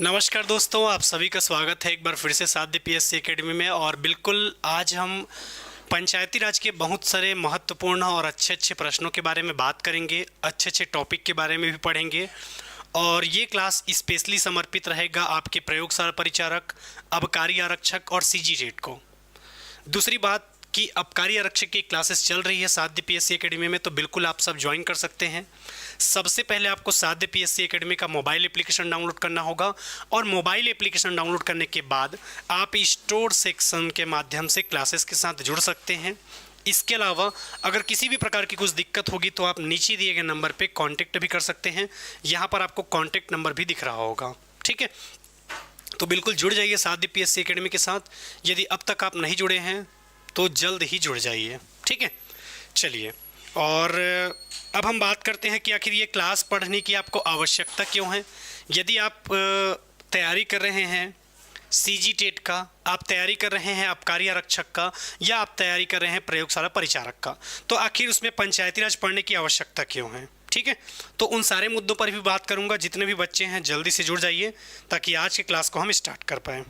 नमस्कार दोस्तों, आप सभी का स्वागत है एक बार फिर से साध्य पीएससी एकेडमी में। और बिल्कुल आज हम पंचायती राज के बहुत सारे महत्वपूर्ण और अच्छे अच्छे प्रश्नों के बारे में बात करेंगे, अच्छे अच्छे टॉपिक के बारे में भी पढ़ेंगे। और ये क्लास स्पेशली समर्पित रहेगा आपके प्रयोगशाला परिचारक, आबकारी आरक्षक और सीजी टेट को। दूसरी बात कि आबकारी आरक्षक की क्लासेस चल रही है साध्य पीएससी एकेडमी में, तो बिल्कुल आप सब ज्वाइन कर सकते हैं। सबसे पहले आपको साध्य पीएससी एकेडमी का मोबाइल एप्लीकेशन डाउनलोड करना होगा और मोबाइल एप्लीकेशन डाउनलोड करने के बाद आप स्टोर सेक्शन के माध्यम से क्लासेस के साथ जुड़ सकते हैं। इसके अलावा अगर किसी भी प्रकार की कुछ दिक्कत होगी तो आप नीचे दिए गए नंबर पे कांटेक्ट भी कर सकते हैं। यहाँ पर आपको कांटेक्ट नंबर भी दिख रहा होगा, ठीक है। तो बिल्कुल जुड़ जाइए साध्य पीएससी एकेडमी के साथ। यदि अब तक आप नहीं जुड़े हैं तो जल्द ही जुड़ जाइए, ठीक है। चलिए, और अब हम बात करते हैं कि आखिर ये क्लास पढ़ने की आपको आवश्यकता क्यों है। यदि आप तैयारी कर रहे हैं सीजी टेट का, आप तैयारी कर रहे हैं आबकारी आरक्षक का, या आप तैयारी कर रहे हैं प्रयोगशाला परिचारक का, तो आखिर उसमें पंचायती राज पढ़ने की आवश्यकता क्यों है, ठीक है। तो उन सारे मुद्दों पर भी बात करूंगा। जितने भी बच्चे हैं जल्दी से जुड़ जाइए ताकि आज के क्लास को हम स्टार्ट कर पाएँ,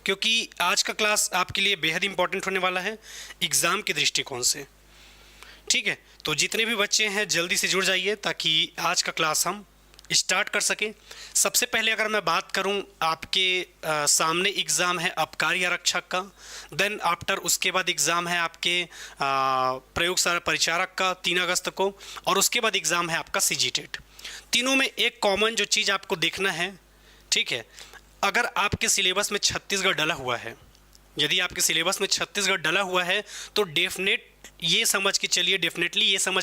क्योंकि आज का क्लास आपके लिए बेहद इंपॉर्टेंट होने वाला है एग्ज़ाम के दृष्टिकोण से, ठीक है। तो जितने भी बच्चे हैं जल्दी से जुड़ जाइए ताकि आज का क्लास हम स्टार्ट कर सकें। सबसे पहले अगर मैं बात करूं, आपके सामने एग्ज़ाम है आबकारी आरक्षक का, देन आफ्टर उसके बाद एग्ज़ाम है आपके प्रयोगशाला परिचारक का 3 अगस्त को, और उसके बाद एग्ज़ाम है आपका सीजी टेट। तीनों में एक कॉमन जो चीज़ आपको देखना है, ठीक है, अगर आपके सिलेबस में छत्तीसगढ़ डला हुआ है, यदि आपके सिलेबस में छत्तीसगढ़ डला हुआ है तो डेफिनेटली ये समझ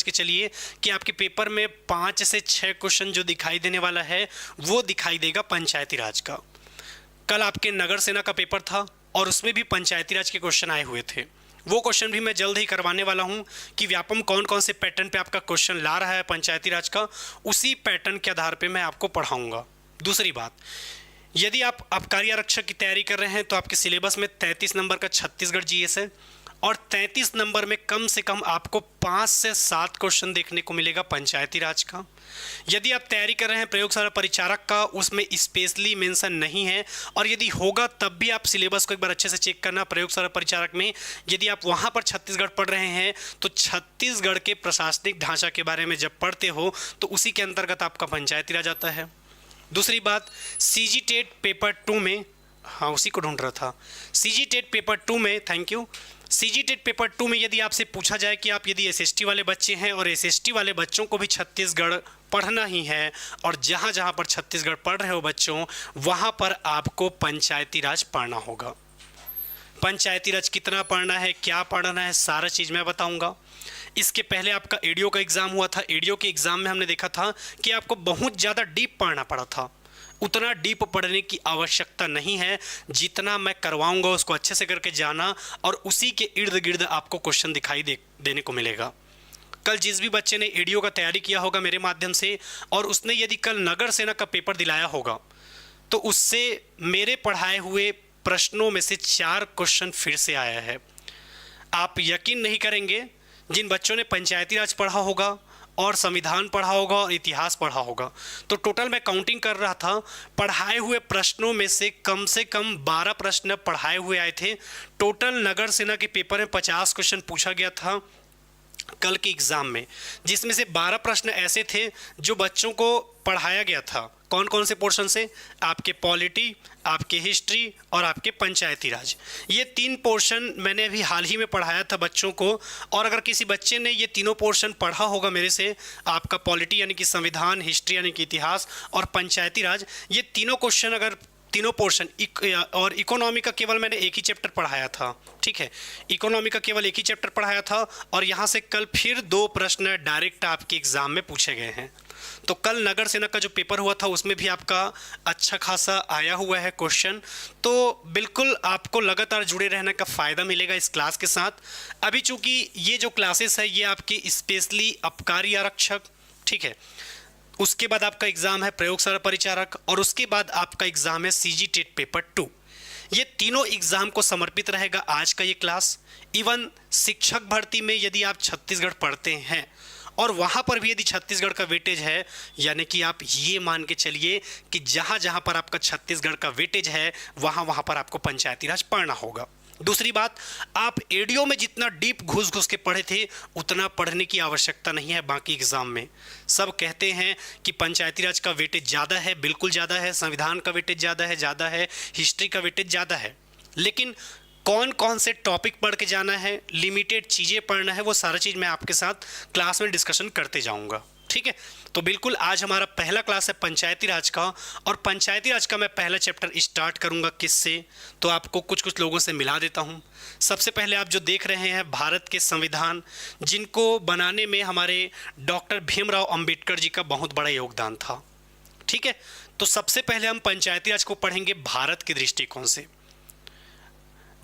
के चलिए कि आपके पेपर में 5 से 6 क्वेश्चन जो दिखाई देने वाला है वो दिखाई देगा पंचायती राज का। कल आपके नगर सेना का पेपर था और उसमें भी पंचायती राज के क्वेश्चन आए हुए थे। वो क्वेश्चन भी मैं जल्द ही करवाने वाला हूं कि व्यापम कौन कौन से पैटर्न पे आपका क्वेश्चन ला रहा है पंचायती राज का, उसी पैटर्न के आधार पे मैं आपको पढ़ाऊँगा। दूसरी बात, यदि आप आबकारी आरक्षक की तैयारी कर रहे हैं तो आपके सिलेबस में 33 नंबर का छत्तीसगढ़ जीएस है और 33 नंबर में कम से कम आपको 5 से 7 क्वेश्चन देखने को मिलेगा पंचायती राज का। यदि आप तैयारी कर रहे हैं प्रयोगशाला परिचारक का, उसमें स्पेशली मेंशन नहीं है, और यदि होगा तब भी आप सिलेबस को एक बार अच्छे से चेक करना। प्रयोगशाला परिचारक में यदि आप वहाँ पर छत्तीसगढ़ पढ़ रहे हैं तो छत्तीसगढ़ के प्रशासनिक ढांचा के बारे में जब पढ़ते हो तो उसी के अंतर्गत आपका पंचायती राज आता है। दूसरी बात, सीजी टेट पेपर 2 में, हाँ उसी को ढूंढ रहा था, सीजी टेट पेपर 2 में, thank you, CG TET paper 2 में यदि आपसे पूछा जाए कि आप यदि एसएसटी वाले बच्चे हैं और एसएसटी वाले बच्चों को भी छत्तीसगढ़ पढ़ना ही है, और जहाँ जहाँ पर छत्तीसगढ़ पढ़ रहे हो बच्चों वहाँ पर आपको पंचायती राज पढ़ना होगा। पंचायती राज कितना पढ़ना है, क्या पढ़ना है, सारा चीज़ मैं बताऊँगा। इसके पहले आपका एडीओ का एग्ज़ाम हुआ था। एडीओ के एग्ज़ाम में हमने देखा था कि आपको बहुत ज़्यादा डीप पढ़ना पड़ा था। उतना डीप पढ़ने की आवश्यकता नहीं है, जितना मैं करवाऊंगा उसको अच्छे से करके जाना और उसी के इर्द गिर्द आपको क्वेश्चन दिखाई देने को मिलेगा। कल जिस भी बच्चे ने एडीओ का तैयारी किया होगा मेरे माध्यम से, और उसने यदि कल नगर सेना का पेपर दिलाया होगा, तो उससे मेरे पढ़ाए हुए प्रश्नों में से 4 क्वेश्चन फिर से आया है। आप यकीन नहीं करेंगे, जिन बच्चों ने पंचायती राज पढ़ा होगा और संविधान पढ़ा होगा और इतिहास पढ़ा होगा, तो टोटल मैं काउंटिंग कर रहा था, पढ़ाए हुए प्रश्नों में से कम 12 प्रश्न पढ़ाए हुए आए थे। टोटल नगर सेना के पेपर में 50 क्वेश्चन पूछा गया था कल के एग्ज़ाम में, जिसमें से 12 प्रश्न ऐसे थे जो बच्चों को पढ़ाया गया था। कौन कौन से पोर्शन से? आपके पॉलिटी, आपके हिस्ट्री और आपके पंचायती राज। ये 3 पोर्शन मैंने अभी हाल ही में पढ़ाया था बच्चों को। और अगर किसी बच्चे ने ये तीनों पोर्शन पढ़ा होगा मेरे से, आपका पॉलिटी यानी कि संविधान, हिस्ट्री यानी कि इतिहास और पंचायती राज, ये तीनों क्वेश्चन अगर तीनों पोर्शन और इकोनॉमी का केवल मैंने एक ही चैप्टर पढ़ाया था, ठीक है, इकोनॉमी का केवल एक ही चैप्टर पढ़ाया था, और यहाँ से कल फिर 2 प्रश्न डायरेक्ट आपके एग्ज़ाम में पूछे गए हैं। तो कल नगर सेना का जो पेपर हुआ था उसमें भी आपका अच्छा खासा आया हुआ है क्वेश्चन। तो बिल्कुल आपको लगातार जुड़े रहने का फ़ायदा मिलेगा इस क्लास के साथ। अभी चूँकि ये जो क्लासेस है ये आपकी स्पेशली आबकारी आरक्षक, ठीक है, उसके बाद आपका एग्ज़ाम है प्रयोगशाला परिचारक, और उसके बाद आपका एग्ज़ाम है सीजी टेट पेपर 2। ये तीनों एग्ज़ाम को समर्पित रहेगा आज का ये क्लास। इवन शिक्षक भर्ती में यदि आप छत्तीसगढ़ पढ़ते हैं और वहाँ पर भी यदि छत्तीसगढ़ का वेटेज है, यानी कि आप ये मान के चलिए कि जहाँ जहाँ पर आपका छत्तीसगढ़ का वेटेज है वहाँ वहाँ पर आपको पंचायती राज पढ़ना होगा। दूसरी बात, आप एडीओ में जितना डीप घुस घुस के पढ़े थे उतना पढ़ने की आवश्यकता नहीं है बाकी एग्जाम में। सब कहते हैं कि पंचायती राज का वेटेज ज़्यादा है, बिल्कुल ज़्यादा है, संविधान का वेटेज ज़्यादा है, हिस्ट्री का वेटेज ज़्यादा है, लेकिन कौन कौन से टॉपिक पढ़ के जाना है, लिमिटेड चीज़ें पढ़ना है, वो सारा चीज़ मैं आपके साथ क्लास में डिस्कशन करते जाऊँगा। ठीक है, तो बिल्कुल आज हमारा पहला क्लास है पंचायती राज का, और पंचायती राज का मैं पहला चैप्टर स्टार्ट करूंगा किससे, तो आपको कुछ कुछ लोगों से मिला देता हूं। सबसे पहले आप जो देख रहे हैं भारत के संविधान, जिनको बनाने में हमारे डॉक्टर भीमराव अंबेडकर जी का बहुत बड़ा योगदान था। ठीक है, तो सबसे पहले हम पंचायती राज को पढ़ेंगे भारत के दृष्टिकोण से।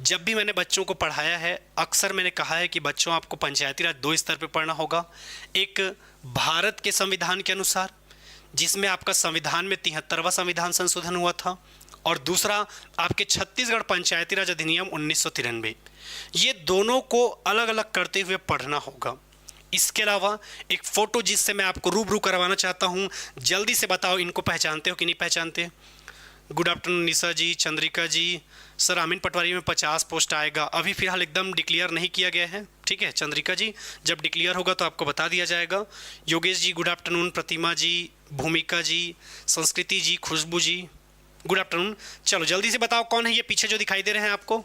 जब भी मैंने बच्चों को पढ़ाया है अक्सर मैंने कहा है कि बच्चों आपको पंचायती राज दो स्तर पर पढ़ना होगा। एक भारत के संविधान के अनुसार, जिसमें आपका संविधान में 73वां संविधान संशोधन हुआ था, और दूसरा आपके छत्तीसगढ़ पंचायती राज अधिनियम 1993। ये दोनों को अलग अलग करते हुए पढ़ना होगा। इसके अलावा एक फ़ोटो जिससे मैं आपको रूबरू करवाना चाहता हूँ, जल्दी से बताओ इनको पहचानते हो कि नहीं पहचानते। गुड आफ्टरनून निशा जी, चंद्रिका जी। सर आमीन पटवारी में 50 पोस्ट आएगा, अभी फिलहाल एकदम डिक्लेयर नहीं किया गया है। ठीक है चंद्रिका जी, जब डिक्लेयर होगा तो आपको बता दिया जाएगा। योगेश जी गुड आफ्टरनून, प्रतिमा जी, भूमिका जी, संस्कृति जी, खुशबू जी गुड आफ्टरनून। चलो जल्दी से बताओ कौन है ये पीछे जो दिखाई दे रहे हैं आपको।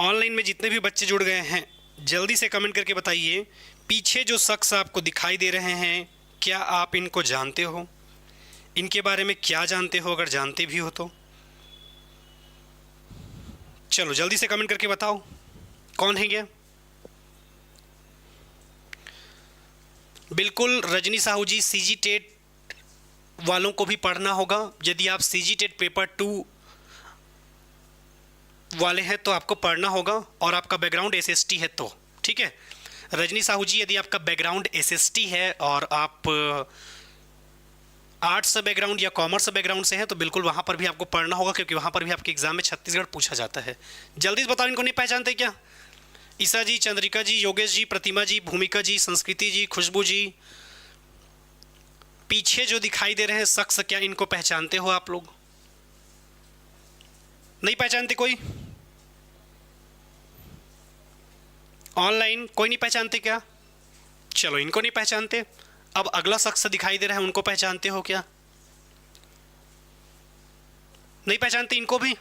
ऑनलाइन में जितने भी बच्चे जुड़ गए हैं जल्दी से कमेंट करके बताइए, पीछे जो शख्स आपको दिखाई दे रहे हैं क्या आप इनको जानते हो, इनके बारे में क्या जानते हो, अगर जानते भी हो तो चलो जल्दी से कमेंट करके बताओ कौन है ये। बिल्कुल रजनी साहू जी, सीजी टेट वालों को भी पढ़ना होगा। यदि आप सीजी टेट पेपर 2 वाले हैं तो आपको पढ़ना होगा, और आपका बैकग्राउंड एसएसटी है तो। ठीक है रजनी साहू जी, यदि आपका बैकग्राउंड एसएसटी है और आप आर्ट्स बैकग्राउंड या कॉमर्स बैकग्राउंड से है तो बिल्कुल वहाँ पर भी आपको पढ़ना होगा, क्योंकि वहाँ पर भी आपके एग्जाम में छत्तीसगढ़ पूछा जाता है। जल्दी से बताओ इनको नहीं पहचानते क्या। ईसा जी, चंद्रिका जी, योगेश जी, प्रतिमा जी, भूमिका जी, संस्कृति जी, खुशबू जी, पीछे जो दिखाई दे रहे हैं शख्स क्या इनको पहचानते हो आप लोग। नहीं पहचानते कोई, ऑनलाइन कोई नहीं पहचानते क्या। चलो इनको नहीं पहचानते, अब अगला शख्स दिखाई दे रहा है उनको पहचानते हो क्या। नहीं पहचानते इनको भी,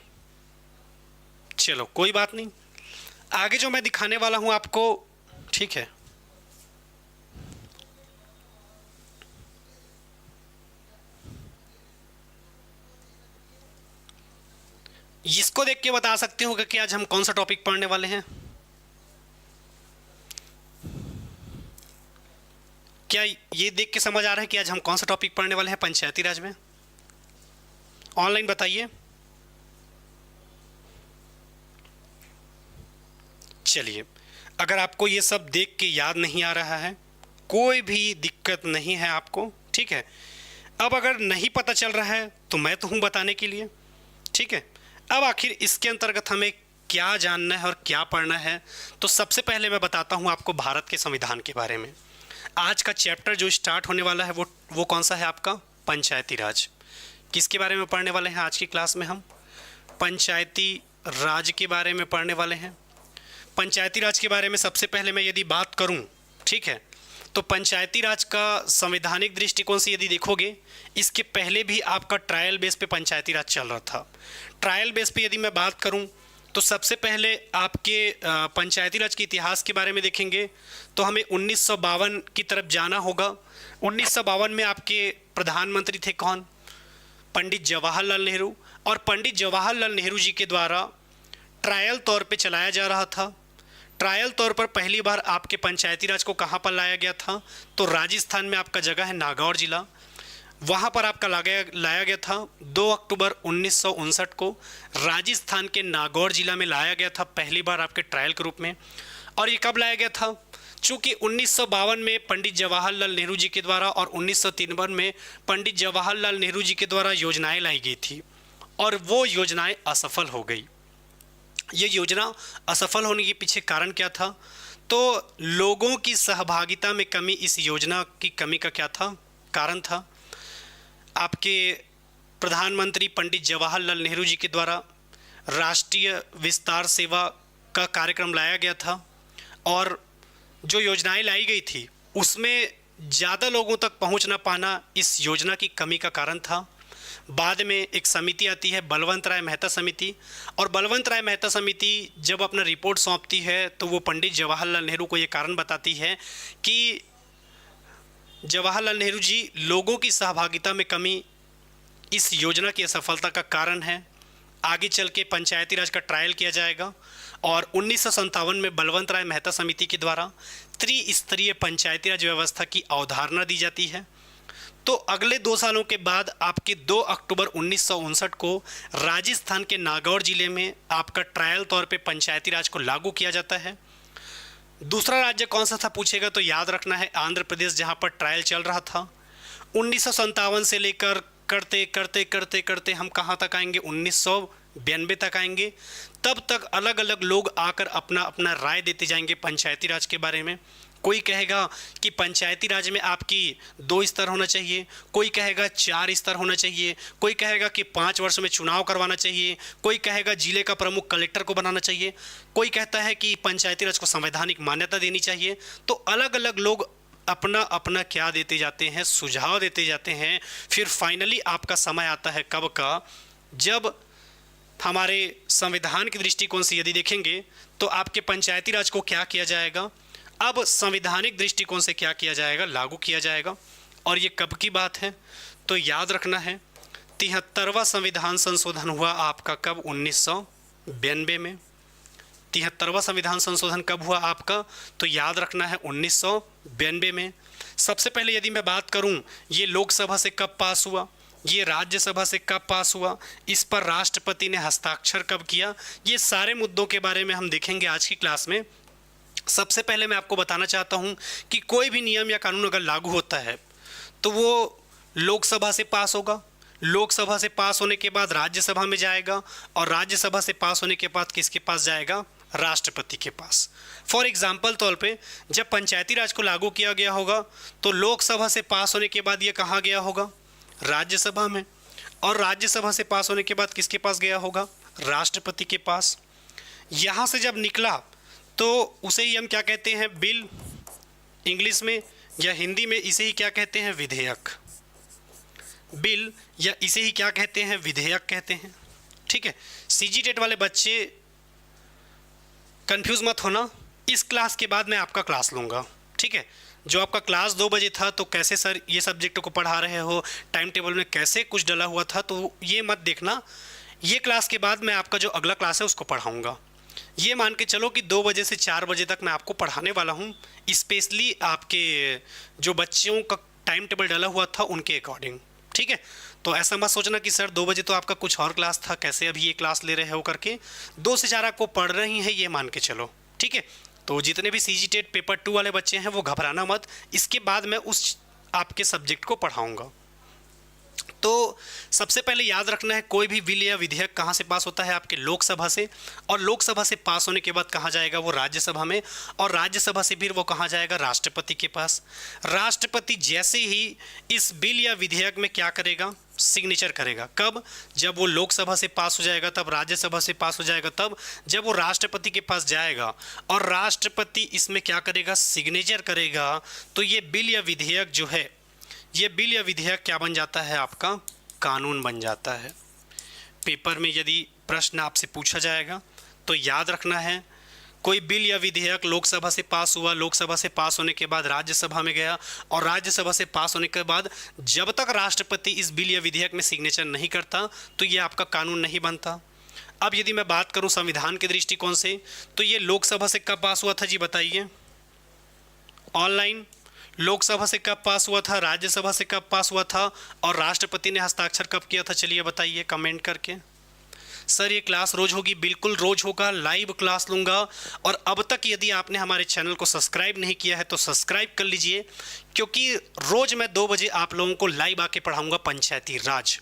चलो कोई बात नहीं। आगे जो मैं दिखाने वाला हूं आपको, ठीक है इसको देख के बता सकते हो कि आज हम कौन सा टॉपिक पढ़ने वाले हैं। क्या ये देख के समझ आ रहा है कि आज हम कौन सा टॉपिक पढ़ने वाले हैं पंचायती राज में। ऑनलाइन बताइए। चलिए, अगर आपको ये सब देख के याद नहीं आ रहा है कोई भी दिक्कत नहीं है आपको। ठीक है, अब अगर नहीं पता चल रहा है तो मैं तो हूँ बताने के लिए। ठीक है, अब आखिर इसके अंतर्गत हमें क्या जानना है और क्या पढ़ना है, तो सबसे पहले मैं बताता हूँ आपको भारत के संविधान के बारे में। आज का चैप्टर जो स्टार्ट होने वाला है वो कौन सा है आपका, पंचायती राज। किसके बारे में पढ़ने वाले हैं आज की क्लास में, हम पंचायती राज के बारे में पढ़ने वाले हैं। पंचायती राज के बारे में सबसे पहले मैं यदि बात करूं, ठीक है, तो पंचायती राज का संवैधानिक दृष्टिकोण से यदि देखोगे, इसके पहले भी आपका ट्रायल बेस पे पंचायती राज चल रहा था। ट्रायल बेस पे यदि मैं बात करूं तो सबसे पहले आपके पंचायती राज के इतिहास के बारे में देखेंगे तो हमें 1952 की तरफ जाना होगा। 1952 में आपके प्रधानमंत्री थे कौन, पंडित जवाहरलाल नेहरू, और पंडित जवाहरलाल नेहरू जी के द्वारा ट्रायल तौर पे चलाया जा रहा था। ट्रायल तौर पर पहली बार आपके पंचायती राज को कहाँ पर लाया गया था, तो राजस्थान में आपका जगह है नागौर जिला, वहाँ पर आपका लाया गया था 2 अक्टूबर 1959 को राजस्थान के नागौर जिला में लाया गया था पहली बार आपके ट्रायल के रूप में। और ये कब लाया गया था, चूँकि 1952 में पंडित जवाहरलाल नेहरू जी के द्वारा और 1953 में पंडित जवाहरलाल नेहरू जी के द्वारा योजनाएं लाई गई थी और वो योजनाएं असफल हो गई। ये योजना असफल होने के पीछे कारण क्या था, तो लोगों की सहभागिता में कमी, इस योजना की कमी का क्या था, कारण था? आपके प्रधानमंत्री पंडित जवाहरलाल नेहरू जी के द्वारा राष्ट्रीय विस्तार सेवा का कार्यक्रम लाया गया था और जो योजनाएं लाई गई थी उसमें ज़्यादा लोगों तक पहुंच ना पाना इस योजना की कमी का कारण था। बाद में एक समिति आती है बलवंत राय मेहता समिति, और बलवंत राय मेहता समिति जब अपना रिपोर्ट सौंपती है तो वो पंडित जवाहरलाल नेहरू को ये कारण बताती है कि जवाहरलाल नेहरू जी, लोगों की सहभागिता में कमी इस योजना की असफलता का कारण है। आगे चल के पंचायती राज का ट्रायल किया जाएगा और 1957 में बलवंत राय मेहता समिति के द्वारा त्रिस्तरीय पंचायती राज व्यवस्था की अवधारणा दी जाती है। तो अगले 2 सालों के बाद आपके 2 अक्टूबर 1959 को राजस्थान के नागौर जिले में आपका ट्रायल तौर पे पंचायती राज को लागू किया जाता है। दूसरा राज्य कौन सा था पूछेगा तो याद रखना है आंध्र प्रदेश, जहां पर ट्रायल चल रहा था। 1957 से लेकर करते करते करते करते हम कहाँ तक आएंगे, 1992 तक आएंगे। तब तक अलग अलग लोग आकर अपना अपना राय देते जाएंगे पंचायती राज के बारे में। कोई कहेगा कि पंचायती राज में आपकी 2 स्तर होना चाहिए, कोई कहेगा 4 स्तर होना चाहिए, कोई कहेगा कि 5 वर्ष में चुनाव करवाना चाहिए, कोई कहेगा जिले का प्रमुख कलेक्टर को बनाना चाहिए, कोई कहता है कि पंचायती राज को संवैधानिक मान्यता देनी चाहिए। तो अलग अलग लोग अपना अपना क्या देते जाते हैं, सुझाव देते जाते हैं। फिर फाइनली आपका समय आता है कब का, जब हमारे संविधान के दृष्टिकोण से यदि देखेंगे तो आपके पंचायती राज को क्या किया जाएगा, अब संवैधानिक दृष्टिकोण से क्या किया जाएगा, लागू किया जाएगा। और ये कब की बात है तो याद रखना है 73वां संविधान संशोधन हुआ आपका कब, 1992 में। 73वां संविधान संशोधन कब हुआ आपका तो याद रखना है 1992 में। सबसे पहले यदि मैं बात करूं ये लोकसभा से कब पास हुआ, ये राज्यसभा से कब पास हुआ, इस पर राष्ट्रपति ने हस्ताक्षर कब किया, ये सारे मुद्दों के बारे में हम देखेंगे आज की क्लास में। सबसे पहले मैं आपको बताना चाहता हूं कि कोई भी नियम या कानून अगर लागू होता है तो वो लोकसभा से पास होगा, लोकसभा से पास होने के बाद राज्यसभा में जाएगा और राज्यसभा से पास होने के बाद किसके पास जाएगा, राष्ट्रपति के पास। फॉर एग्जाम्पल तौर पे जब पंचायती राज को लागू किया गया होगा तो लोकसभा से पास होने के बाद ये कहाँ गया होगा, राज्यसभा में, और राज्यसभा से पास होने के बाद किसके पास गया होगा, राष्ट्रपति के पास। यहाँ से जब निकला तो उसे ही हम क्या कहते हैं, बिल इंग्लिश में, या हिंदी में इसे ही क्या कहते हैं, विधेयक। बिल या इसे ही क्या कहते हैं, विधेयक कहते हैं। ठीक है, सीजी टेट वाले बच्चे कंफ्यूज मत होना, इस क्लास के बाद मैं आपका क्लास लूँगा। ठीक है, जो आपका क्लास 2 बजे था तो कैसे सर ये सब्जेक्ट को पढ़ा रहे हो, टाइम टेबल में कैसे कुछ डला हुआ था, तो ये मत देखना। ये क्लास के बाद मैं आपका जो अगला क्लास है उसको पढ़ाऊँगा। ये मान के चलो कि 2 बजे से 4 बजे तक मैं आपको पढ़ाने वाला हूँ, स्पेशली आपके जो बच्चों का टाइम टेबल डला हुआ था उनके अकॉर्डिंग। ठीक है, तो ऐसा मत सोचना कि सर 2 बजे तो आपका कुछ और क्लास था, कैसे अभी ये क्लास ले रहे हो करके। 2 से 4 आपको पढ़ रही हैं, ये मान के चलो। ठीक है, तो जितने भी सीजी टेट पेपर 2 वाले बच्चे हैं वो घबराना मत, इसके बाद मैं उस आपके सब्जेक्ट को पढ़ाऊँगा। तो सबसे पहले याद रखना है कोई भी बिल या विधेयक कहाँ से पास होता है, आपके लोकसभा से, और लोकसभा से पास होने के बाद कहाँ जाएगा, वो राज्यसभा में, और राज्यसभा से फिर वो कहाँ जाएगा, राष्ट्रपति के पास। राष्ट्रपति जैसे ही इस बिल या विधेयक में क्या करेगा, सिग्नेचर करेगा। कब, जब वो लोकसभा से पास हो जाएगा, तब राज्यसभा से पास हो जाएगा, तब जब वो राष्ट्रपति के पास जाएगा और राष्ट्रपति इसमें क्या करेगा, सिग्नेचर करेगा, तो ये बिल या विधेयक जो है, ये बिल या विधेयक क्या बन जाता है, आपका कानून बन जाता है। पेपर में यदि प्रश्न आपसे पूछा जाएगा तो याद रखना है कोई बिल या विधेयक लोकसभा से पास हुआ, लोकसभा से पास होने के बाद राज्यसभा में गया, और राज्यसभा से पास होने के बाद जब तक राष्ट्रपति इस बिल या विधेयक में सिग्नेचर नहीं करता तो ये आपका कानून नहीं बनता। अब यदि मैं बात करूं संविधान के दृष्टिकोण से तो ये लोकसभा से कब पास हुआ था जी, बताइए। ऑनलाइन लोकसभा से कब पास हुआ था, राज्यसभा से कब पास हुआ था, और राष्ट्रपति ने हस्ताक्षर कब किया था, चलिए बताइए कमेंट करके। सर ये क्लास रोज होगी, बिल्कुल रोज होगा, लाइव क्लास लूँगा। और अब तक यदि आपने हमारे चैनल को सब्सक्राइब नहीं किया है तो सब्सक्राइब कर लीजिए, क्योंकि रोज मैं 2 बजे आप लोगों को लाइव आके पढ़ाऊँगा पंचायती राज।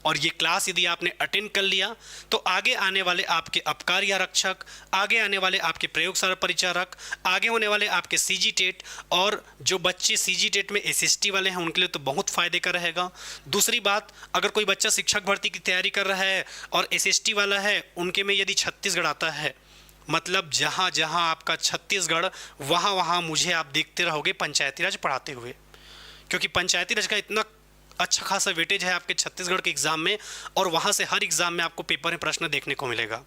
और ये क्लास यदि आपने अटेंड कर लिया तो आगे आने वाले आपके आबकारी आरक्षक, आगे आने वाले आपके प्रयोगशाला परिचारक, आगे होने वाले आपके सीजी टेट, और जो बच्चे सीजी टेट में एसएसटी वाले हैं उनके लिए तो बहुत फ़ायदे का रहेगा। दूसरी बात, अगर कोई बच्चा शिक्षक भर्ती की तैयारी कर रहा है और एसएसटी वाला है, उनके में यदि छत्तीसगढ़ आता है, मतलब जहाँ जहाँ आपका छत्तीसगढ़, वहाँ वहाँ मुझे आप देखते रहोगे पंचायती राज पढ़ाते हुए, क्योंकि पंचायती राज का इतना अच्छा खासा वेटेज है आपके छत्तीसगढ़ के एग्ज़ाम में, और वहाँ से हर एग्ज़ाम में आपको पेपर में प्रश्न देखने को मिलेगा।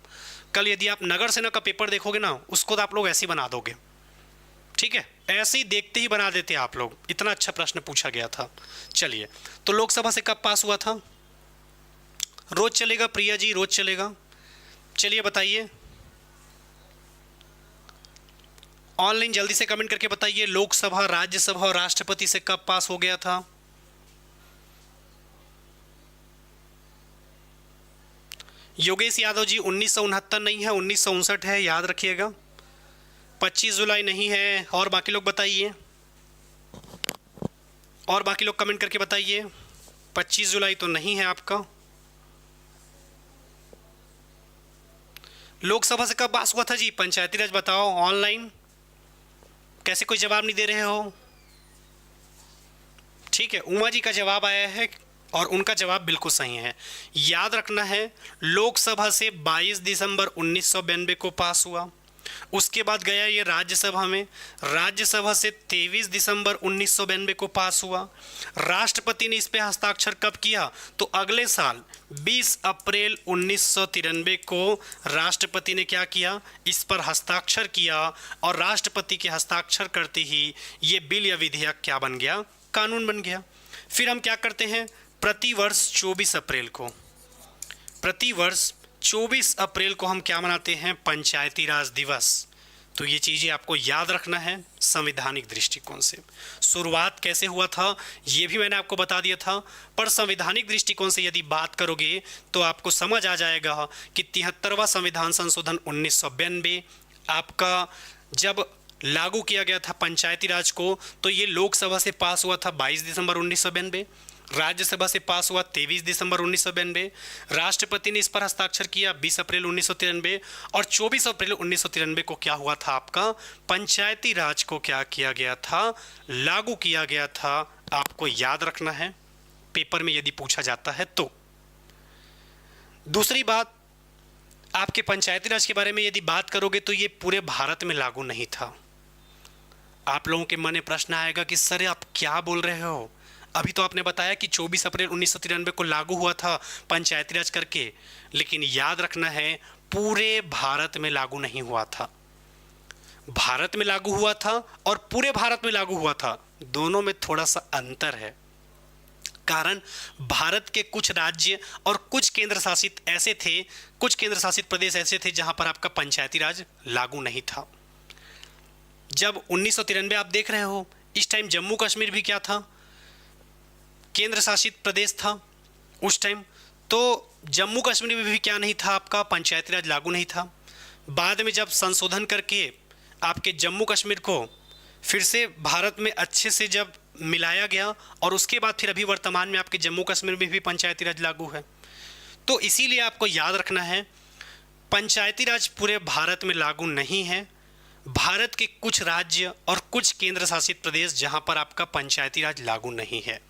कल यदि आप नगर सेना का पेपर देखोगे ना, उसको तो आप लोग ऐसे ही बना दोगे, ठीक है, ऐसे ही देखते ही बना देते आप लोग, इतना अच्छा प्रश्न पूछा गया था। चलिए, तो लोकसभा से कब पास हुआ था? रोज चलेगा प्रिया जी, रोज चलेगा। चलिए बताइए, ऑनलाइन जल्दी से कमेंट करके बताइए, लोकसभा, राज्यसभा और राष्ट्रपति से कब पास हो गया था? योगेश यादव जी 1969 नहीं है, 1959 है, याद रखिएगा। 25 जुलाई नहीं है। और बाकी लोग बताइए, और बाकी लोग कमेंट करके बताइए, 25 जुलाई तो नहीं है आपका। लोकसभा से कब पास हुआ था जी? पंचायती राज बताओ ऑनलाइन। कैसे कोई जवाब नहीं दे रहे हो? ठीक है, उमा जी का जवाब आया है और उनका जवाब बिल्कुल सही है। याद रखना है, लोकसभा से 22 दिसंबर 1992 को पास हुआ। उसके बाद गया ये राज्यसभा में, राज्यसभा से 23 दिसंबर 1992 को पास हुआ। राष्ट्रपति ने इस पे हस्ताक्षर कब किया? तो अगले साल 20 अप्रैल 1993 को राष्ट्रपति ने क्या किया? इस पर हस्ताक्षर किया, और राष्ट्रपति के हस्ताक्षर करते ही ये बिल या विधेयक क्या बन गया? कानून बन गया। फिर हम क्या करते हैं? प्रतिवर्ष 24 अप्रैल को, प्रतिवर्ष 24 अप्रैल को हम क्या मनाते हैं? पंचायती राज दिवस। तो ये चीज़ें आपको याद रखना है संवैधानिक दृष्टिकोण से। शुरुआत कैसे हुआ था ये भी मैंने आपको बता दिया था, पर संवैधानिक दृष्टिकोण से यदि बात करोगे तो आपको समझ आ जाएगा कि 73वां संविधान संशोधन 1992 आपका जब लागू किया गया था पंचायती राज को, तो ये लोकसभा से पास हुआ था 22 दिसंबर 1992, राज्यसभा से पास हुआ 23 दिसंबर 1992, राष्ट्रपति ने इस पर हस्ताक्षर किया 20 अप्रैल 1993, और 24 अप्रैल 1993 को क्या हुआ था? आपका पंचायती राज को क्या किया गया था? लागू किया गया था। आपको याद रखना है, पेपर में यदि पूछा जाता है तो। दूसरी बात, आपके पंचायती राज के बारे में यदि बात करोगे तो ये पूरे भारत में लागू नहीं था। आप लोगों के मन में प्रश्न आएगा कि सर आप क्या बोल रहे हो? अभी तो आपने बताया कि 24 अप्रैल 1993 को लागू हुआ था पंचायती राज करके, लेकिन याद रखना है पूरे भारत में लागू नहीं हुआ था। भारत में लागू हुआ था और पूरे भारत में लागू हुआ था, दोनों में थोड़ा सा अंतर है। कारण भारत के कुछ राज्य और कुछ केंद्र शासित ऐसे थे, कुछ केंद्र शासित प्रदेश ऐसे थे जहां पर आपका पंचायती राज लागू नहीं था। जब 1993 आप देख रहे हो, इस टाइम जम्मू कश्मीर भी क्या था? केंद्र शासित प्रदेश था उस टाइम। तो जम्मू कश्मीर में भी क्या नहीं था? आपका पंचायती राज लागू नहीं था। बाद में जब संशोधन करके आपके जम्मू कश्मीर को फिर से भारत में अच्छे से जब मिलाया गया, और उसके बाद फिर अभी वर्तमान में आपके जम्मू कश्मीर में भी पंचायती राज लागू है। तो इसीलिए आपको याद रखना है पंचायती राज पूरे भारत में लागू नहीं है। भारत के कुछ राज्य और कुछ केंद्र शासित प्रदेश जहां पर आपका पंचायती राज लागू नहीं है,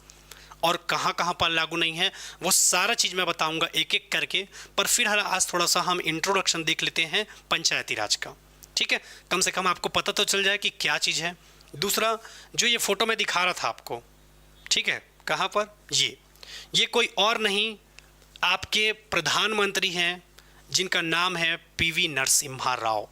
और कहां कहां पर लागू नहीं है वो सारा चीज़ मैं बताऊंगा एक एक करके। पर फिर आज थोड़ा सा हम इंट्रोडक्शन देख लेते हैं पंचायती राज का, ठीक है? कम से कम आपको पता तो चल जाए कि क्या चीज़ है। दूसरा, जो ये फोटो मैं दिखा रहा था आपको, ठीक है, कहाँ पर? ये कोई और नहीं, आपके प्रधानमंत्री हैं जिनका नाम है पीवी नरसिम्हा राव।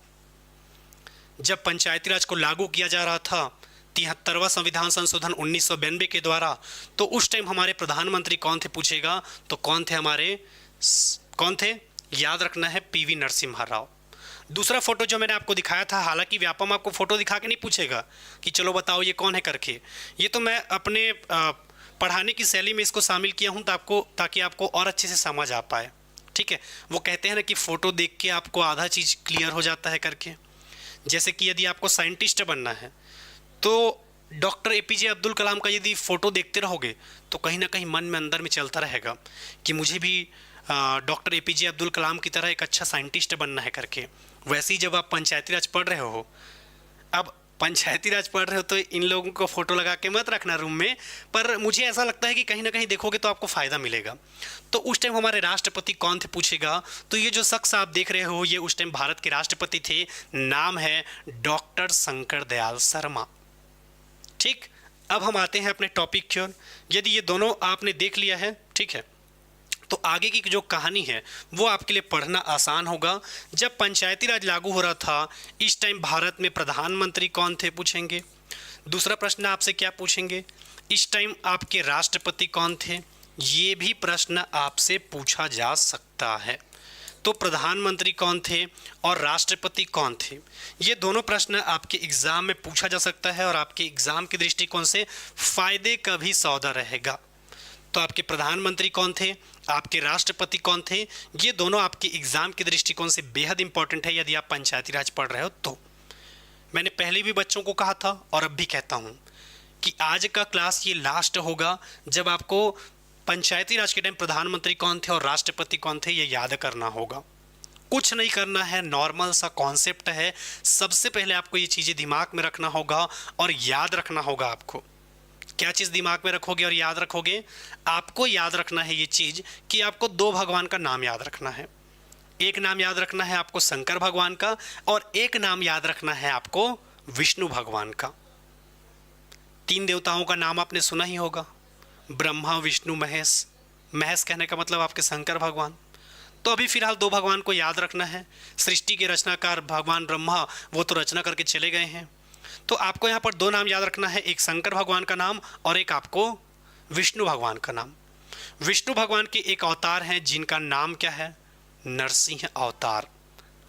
जब पंचायती राज को लागू किया जा रहा था 73वां संविधान संशोधन 1992 के द्वारा, तो उस टाइम हमारे प्रधानमंत्री कौन थे पूछेगा तो कौन थे? कौन थे? याद रखना है पीवी नरसिम्हा राव। दूसरा फोटो जो मैंने आपको दिखाया था, हालांकि व्यापम आपको फोटो दिखा के नहीं पूछेगा कि चलो बताओ ये कौन है करके, ये तो मैं अपने पढ़ाने की शैली में इसको शामिल किया हूँ ताकि आपको और अच्छे से समझ आ पाए, ठीक है? वो कहते हैं ना कि फ़ोटो देख के आपको आधा चीज़ क्लियर हो जाता है करके। जैसे कि यदि आपको साइंटिस्ट बनना है तो डॉक्टर एपीजे अब्दुल कलाम का यदि फ़ोटो देखते रहोगे तो कहीं ना कहीं मन में अंदर में चलता रहेगा कि मुझे भी डॉक्टर एपीजे अब्दुल कलाम की तरह एक अच्छा साइंटिस्ट बनना है करके। वैसे ही जब आप पंचायती राज पढ़ रहे हो, अब पंचायती राज पढ़ रहे हो तो इन लोगों को फ़ोटो लगा के मत रखना रूम में, पर मुझे ऐसा लगता है कि कहीं ना कहीं देखोगे तो आपको फ़ायदा मिलेगा। तो उस टाइम हमारे राष्ट्रपति कौन थे पूछेगा, तो ये जो शख्स आप देख रहे हो ये उस टाइम भारत के राष्ट्रपति थे, नाम है डॉक्टर शंकर दयाल शर्मा। ठीक, अब हम आते हैं अपने टॉपिक की ओर। यदि ये दोनों आपने देख लिया है, ठीक है, तो आगे की जो कहानी है वो आपके लिए पढ़ना आसान होगा। जब पंचायती राज लागू हो रहा था इस टाइम भारत में प्रधानमंत्री कौन थे पूछेंगे। दूसरा प्रश्न आपसे क्या पूछेंगे, इस टाइम आपके राष्ट्रपति कौन थे, ये भी प्रश्न आपसे पूछा जा सकता है। तो प्रधानमंत्री कौन थे और राष्ट्रपति कौन थे, ये दोनों प्रश्न आपके एग्ज़ाम में पूछा जा सकता है और आपके एग्ज़ाम के दृष्टिकोण से फ़ायदे का भी सौदा रहेगा। तो आपके प्रधानमंत्री कौन थे, आपके राष्ट्रपति कौन थे, ये दोनों आपके एग्ज़ाम के दृष्टिकोण से बेहद इंपॉर्टेंट है यदि आप पंचायती राज पढ़ रहे हो तो। मैंने पहले भी बच्चों को कहा था और अब भी कहता हूँ कि आज का क्लास ये लास्ट होगा जब आपको पंचायती राज के टाइम प्रधानमंत्री कौन थे और राष्ट्रपति कौन थे ये याद करना होगा। कुछ नहीं करना है, नॉर्मल सा कॉन्सेप्ट है। सबसे पहले आपको ये चीज़ें दिमाग में रखना होगा और याद रखना होगा। आपको क्या चीज़ दिमाग में रखोगे और याद रखोगे, आपको याद रखना है ये चीज़ कि आपको दो भगवान का नाम याद रखना है। एक नाम याद रखना है आपको शंकर भगवान का और एक नाम याद रखना है आपको विष्णु भगवान का। तीन देवताओं का नाम आपने सुना ही होगा, ब्रह्मा विष्णु महेश। महेश कहने का मतलब आपके शंकर भगवान। तो अभी फिलहाल दो भगवान को याद रखना है। सृष्टि के रचनाकार भगवान ब्रह्मा वो तो रचना करके चले गए हैं, तो आपको यहाँ पर दो नाम याद रखना है, एक शंकर भगवान का नाम और एक आपको विष्णु भगवान का नाम। विष्णु भगवान के एक अवतार हैं जिनका नाम क्या है, नरसिंह अवतार।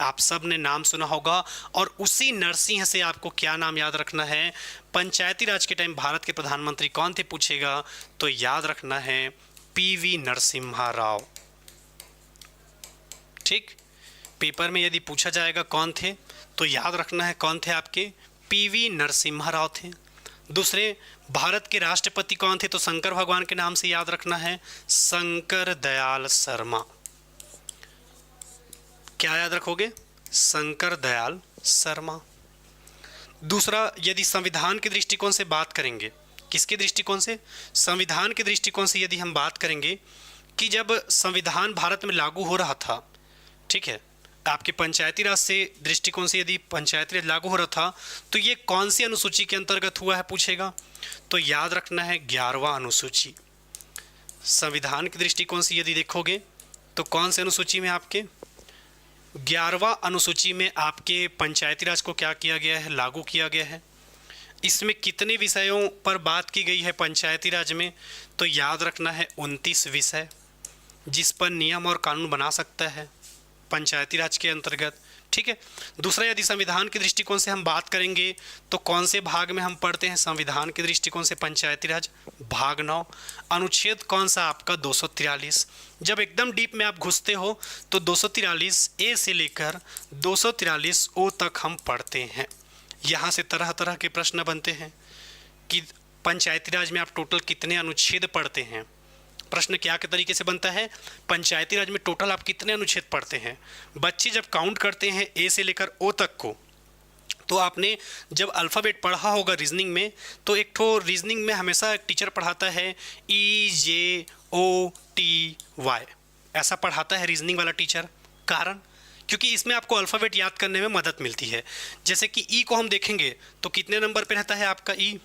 आप सब ने नाम सुना होगा और उसी नरसिंह से आपको क्या नाम याद रखना है, पंचायती राज के टाइम भारत के प्रधानमंत्री कौन थे पूछेगा तो याद रखना है पीवी नरसिम्हा राव। ठीक, पेपर में यदि पूछा जाएगा कौन थे तो याद रखना है कौन थे, आपके पीवी नरसिम्हा राव थे। दूसरे भारत के राष्ट्रपति कौन थे तो शंकर भगवान के नाम से याद रखना है शंकर दयाल शर्मा। क्या याद रखोगे, शंकर दयाल शर्मा। दूसरा, यदि संविधान के दृष्टिकोण से बात करेंगे, किसके दृष्टिकोण से, संविधान के दृष्टिकोण से यदि हम बात करेंगे कि जब संविधान भारत में लागू हो रहा था, ठीक है, आपके पंचायती राज से दृष्टिकोण से यदि पंचायती राज लागू हो रहा था तो ये कौन सी अनुसूची के अंतर्गत हुआ है पूछेगा तो याद रखना है 11वां अनुसूची। संविधान के दृष्टिकोण से यदि देखोगे तो कौन से अनुसूची में, आपके 11वां अनुसूची में आपके पंचायती राज को क्या किया गया है, लागू किया गया है। इसमें कितने विषयों पर बात की गई है पंचायती राज में तो याद रखना है 29 विषय जिस पर नियम और कानून बना सकता है पंचायती राज के अंतर्गत। ठीक है, दूसरा, यदि संविधान के दृष्टिकोण से हम बात करेंगे तो कौन से भाग में हम पढ़ते हैं संविधान के दृष्टिकोण से पंचायती राज, भाग 9, अनुच्छेद कौन सा आपका 243। जब एकदम डीप में आप घुसते हो तो 243 ए से लेकर 243 ओ तक हम पढ़ते हैं। यहाँ से तरह तरह के प्रश्न बनते हैं कि पंचायती राज में आप टोटल कितने अनुच्छेद पढ़ते हैं। प्रश्न क्या के तरीके से बनता है, पंचायती राज में टोटल आप कितने अनुच्छेद पढ़ते हैं। बच्चे जब काउंट करते हैं ए से लेकर ओ तक को, तो आपने जब अल्फ़ाबेट पढ़ा होगा रीजनिंग में, तो एक ठो रीजनिंग में हमेशा एक टीचर पढ़ाता है EJOTY, ऐसा पढ़ाता है रीजनिंग वाला टीचर। कारण, क्योंकि इसमें आपको अल्फ़ाबेट याद करने में मदद मिलती है। जैसे कि ई को हम देखेंगे तो कितने नंबर पे रहता है आपका ई,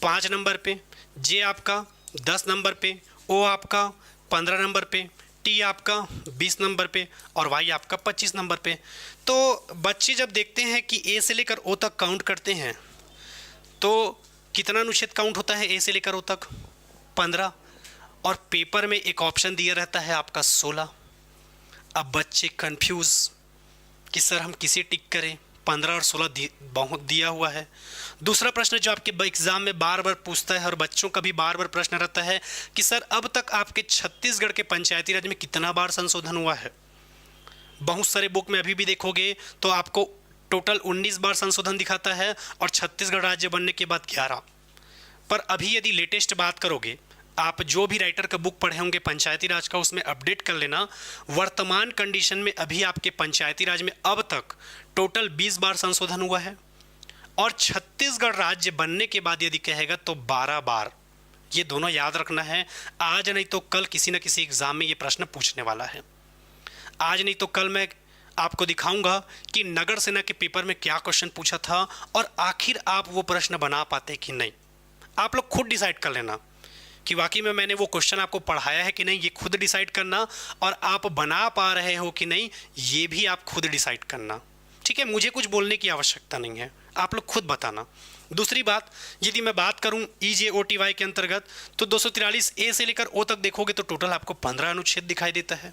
5 नंबर पे, जे आपका 10 नंबर पे, ओ आपका 15 नंबर पे, टी आपका 20 नंबर पे और वाई आपका 25 नंबर पे। तो बच्चे जब देखते हैं कि ए से लेकर ओ तक काउंट करते हैं तो कितना अनुच्छेद काउंट होता है ए से लेकर ओ तक, 15, और पेपर में एक ऑप्शन दिया रहता है आपका 16। अब बच्चे कंफ्यूज कि सर हम किसे टिक करें, 15 और 16 बहुत दिया हुआ है। दूसरा प्रश्न जो आपके एग्जाम में बार बार पूछता है और बच्चों का भी बार बार प्रश्न रहता है कि सर अब तक आपके छत्तीसगढ़ के पंचायती राज में कितना बार संशोधन हुआ है। बहुत सारे बुक में अभी भी देखोगे तो आपको टोटल 19 बार संशोधन दिखाता है और छत्तीसगढ़ राज्य बनने के बाद 11। पर अभी यदि लेटेस्ट बात करोगे, आप जो भी राइटर का बुक पढ़े होंगे पंचायती राज का, उसमें अपडेट कर लेना। वर्तमान कंडीशन में अभी आपके पंचायती राज में अब तक टोटल 20 बार संशोधन हुआ है, और छत्तीसगढ़ राज्य बनने के बाद यदि कहेगा तो 12 बार। ये दोनों याद रखना है, आज नहीं तो कल किसी न किसी एग्जाम में ये प्रश्न पूछने वाला है। आज नहीं तो कल मैं आपको दिखाऊंगा कि नगर सेना के पेपर में क्या क्वेश्चन पूछा था, और आखिर आप वो प्रश्न बना पाते कि नहीं। आप लोग खुद डिसाइड कर लेना कि वाकई में मैंने वो क्वेश्चन आपको पढ़ाया है कि नहीं, ये खुद डिसाइड करना, और आप बना पा रहे हो कि नहीं, ये भी आप खुद डिसाइड करना। ठीक है, मुझे कुछ बोलने की आवश्यकता नहीं है, आप लोग खुद बताना। दूसरी बात, यदि मैं बात करूं EJOTY के अंतर्गत, तो 243 ए से लेकर ओ तक देखोगे तो टोटल आपको 15 अनुच्छेद दिखाई देता है।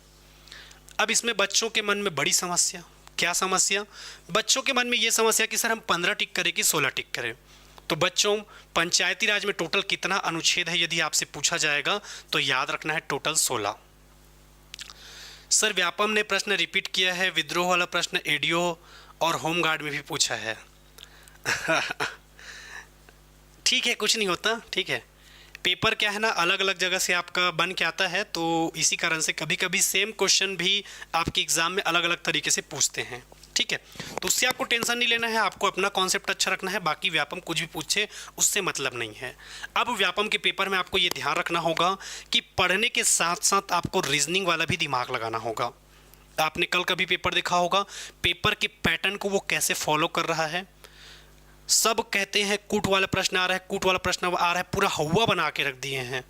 अब इसमें बच्चों के मन में बड़ी समस्या, क्या समस्या? बच्चों के मन में ये समस्या कि सर हम 15 टिक करें कि 16 टिक करें। तो बच्चों, पंचायती राज में टोटल कितना अनुच्छेद है यदि आपसे पूछा जाएगा तो याद रखना है टोटल 16। सर व्यापम ने प्रश्न रिपीट किया है, विद्रोह वाला प्रश्न एडीओ और होमगार्ड में भी पूछा है। ठीक है, कुछ नहीं होता, ठीक है। पेपर क्या है ना, अलग अलग जगह से आपका बन के आता है, तो इसी कारण से कभी कभी सेम क्वेश्चन भी आपके एग्जाम में अलग अलग तरीके से पूछते हैं। ठीक है, तो उससे आपको टेंशन नहीं लेना है, आपको अपना कॉन्सेप्ट अच्छा रखना है, बाकी व्यापम कुछ भी पूछे उससे मतलब नहीं है। अब व्यापम के पेपर में आपको ये ध्यान रखना होगा कि पढ़ने के साथ साथ आपको रीजनिंग वाला भी दिमाग लगाना होगा। आपने कल का भी पेपर देखा होगा, पेपर के पैटर्न को वो कैसे फॉलो कर रहा है। सब कहते हैं कूट वाला प्रश्न आ रहा है, कूट वाला प्रश्न आ रहा है, पूरा हवा बना के रख दिए हैं।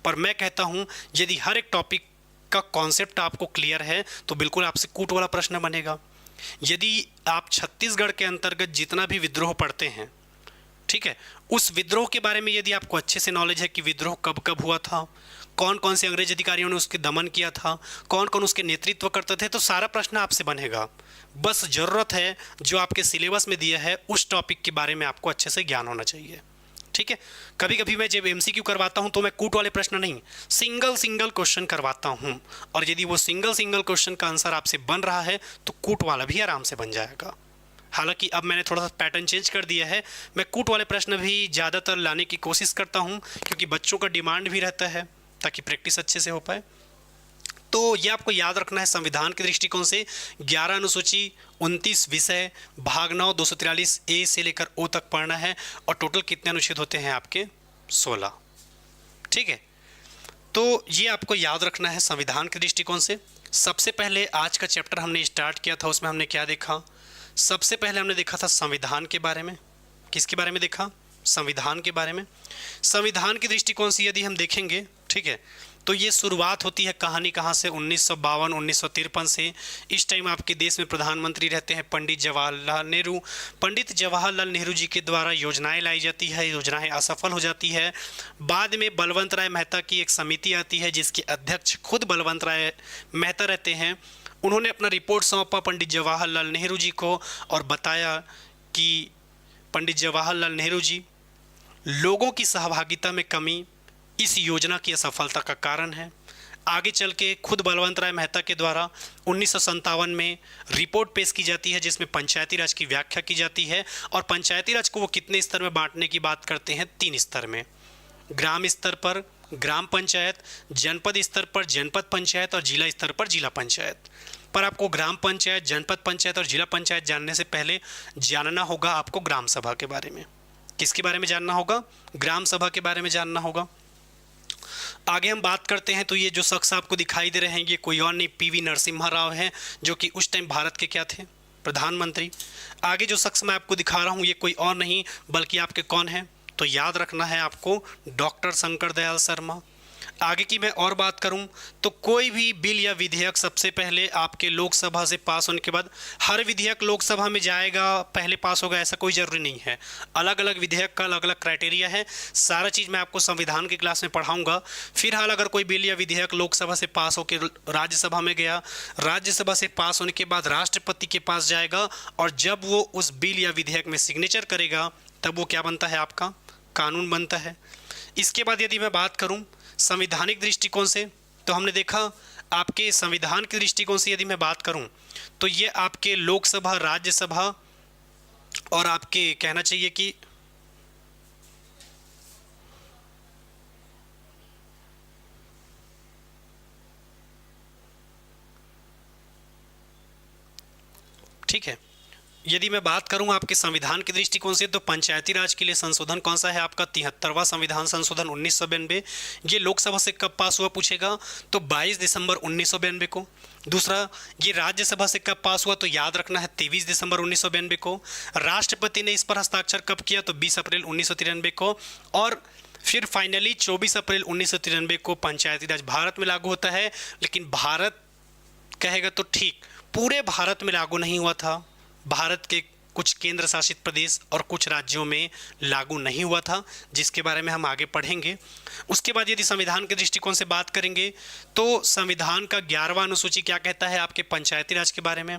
पर मैं कहता हूँ यदि हर एक टॉपिक का कॉन्सेप्ट आपको क्लियर है तो बिल्कुल आपसे कूट वाला प्रश्न बनेगा। यदि आप छत्तीसगढ़ के अंतर्गत जितना भी विद्रोह पढ़ते हैं, ठीक है, उस विद्रोह के बारे में यदि आपको अच्छे से नॉलेज है कि विद्रोह कब कब हुआ था, कौन कौन से अंग्रेज अधिकारियों ने उसके दमन किया था, कौन कौन उसके नेतृत्व करते थे, तो सारा प्रश्न आपसे बनेगा। बस ज़रूरत है जो आपके सिलेबस में दिया है उस टॉपिक के बारे में आपको अच्छे से ज्ञान होना चाहिए। ठीक है, कभी कभी मैं जब MCQ करवाता हूं तो मैं कूट वाले प्रश्न नहीं, सिंगल क्वेश्चन करवाता हूं, और यदि वो सिंगल क्वेश्चन का आंसर आपसे बन रहा है तो कूट वाला भी आराम से बन जाएगा। हालांकि अब मैंने थोड़ा सा पैटर्न चेंज कर दिया है, मैं कूट वाले प्रश्न भी ज़्यादातर लाने की कोशिश करता हूं, क्योंकि बच्चों का डिमांड भी रहता है ताकि प्रैक्टिस अच्छे से हो पाए। तो ये आपको याद रखना है संविधान के दृष्टिकोण से 11 अनुसूची, 29 विषय, भाग 9 243 ए से लेकर ओ तक पढ़ना है, और टोटल कितने अनुच्छेद होते हैं आपके 16। ठीक है, तो ये आपको याद रखना है संविधान के दृष्टिकोण से। सबसे पहले आज का चैप्टर हमने स्टार्ट किया था, उसमें हमने क्या देखा? सबसे पहले हमने देखा था संविधान के बारे में। किसके बारे में देखा? संविधान के बारे में। संविधान के दृष्टिकोण से यदि हम देखेंगे, ठीक है, तो ये शुरुआत होती है कहानी कहाँ से? 1952 1953 से। इस टाइम आपके देश में प्रधानमंत्री रहते हैं पंडित जवाहरलाल नेहरू। पंडित जवाहरलाल नेहरू जी के द्वारा योजनाएं लाई जाती है, योजनाएं असफल हो जाती है। बाद में बलवंत राय मेहता की एक समिति आती है जिसके अध्यक्ष खुद बलवंत राय मेहता रहते हैं। उन्होंने अपना रिपोर्ट सौंपा पंडित जवाहरलाल नेहरू जी को और बताया कि पंडित जवाहरलाल नेहरू जी, लोगों की सहभागिता में कमी इस योजना की असफलता का कारण है। आगे चल के खुद बलवंत राय मेहता के द्वारा 1957 में रिपोर्ट पेश की जाती है जिसमें पंचायती राज की व्याख्या की जाती है, और पंचायती राज को वो कितने स्तर में बांटने की बात करते हैं? 3 स्तर में। ग्राम स्तर पर ग्राम पंचायत, जनपद स्तर पर जनपद पंचायत, और जिला स्तर पर जिला पंचायत। पर आपको ग्राम पंचायत, जनपद पंचायत और जिला पंचायत जानने से पहले जानना होगा आपको ग्राम सभा के बारे में। किसके बारे में जानना होगा? ग्राम सभा के बारे में जानना होगा। आगे हम बात करते हैं, तो ये जो शख्स आपको दिखाई दे रहे हैं ये कोई और नहीं, PV नरसिम्हा राव हैं, जो कि उस टाइम भारत के क्या थे? प्रधानमंत्री। आगे जो शख्स मैं आपको दिखा रहा हूँ ये कोई और नहीं बल्कि आपके कौन हैं? तो याद रखना है आपको, डॉक्टर शंकर दयाल शर्मा। आगे की मैं और बात करूं तो कोई भी बिल या विधेयक सबसे पहले आपके लोकसभा से पास होने के बाद, हर विधेयक लोकसभा में जाएगा पहले पास होगा ऐसा कोई ज़रूरी नहीं है। अलग अलग विधेयक का अलग अलग क्राइटेरिया है। सारा चीज़ मैं आपको संविधान की क्लास में पढ़ाऊंगा। फिलहाल अगर कोई बिल या विधेयक लोकसभा से पास होकर राज्यसभा में गया, राज्यसभा से पास होने के बाद राष्ट्रपति के पास जाएगा, और जब वो उस बिल या विधेयक में सिग्नेचर करेगा तब वो क्या बनता है? आपका कानून बनता है। इसके बाद यदि मैं बात करूं संवैधानिक दृष्टिकोण से, तो हमने देखा आपके संविधान के दृष्टिकोण से यदि मैं बात करूं तो ये आपके लोकसभा, राज्यसभा और आपके कहना चाहिए कि ठीक है। यदि मैं बात करूं आपके संविधान के दृष्टिकोण से, तो पंचायती राज के लिए संशोधन कौन सा है आपका? 73वां संविधान संशोधन 1992। ये लोकसभा से कब पास हुआ पूछेगा, तो 22 दिसंबर 1992 को। दूसरा, ये राज्यसभा से कब पास हुआ, तो याद रखना है 23 दिसंबर 1992 को। राष्ट्रपति ने इस पर हस्ताक्षर कब किया, तो 20 अप्रैल 1993 को। और फिर फाइनली 24 अप्रैल 1993 को पंचायती राज भारत में लागू होता है। लेकिन भारत कहेगा तो ठीक, पूरे भारत में लागू नहीं हुआ था। भारत के कुछ केंद्र शासित प्रदेश और कुछ राज्यों में लागू नहीं हुआ था, जिसके बारे में हम आगे पढ़ेंगे। उसके बाद यदि संविधान के दृष्टिकोण से बात करेंगे, तो संविधान का 11वां अनुसूची क्या कहता है आपके पंचायती राज के बारे में?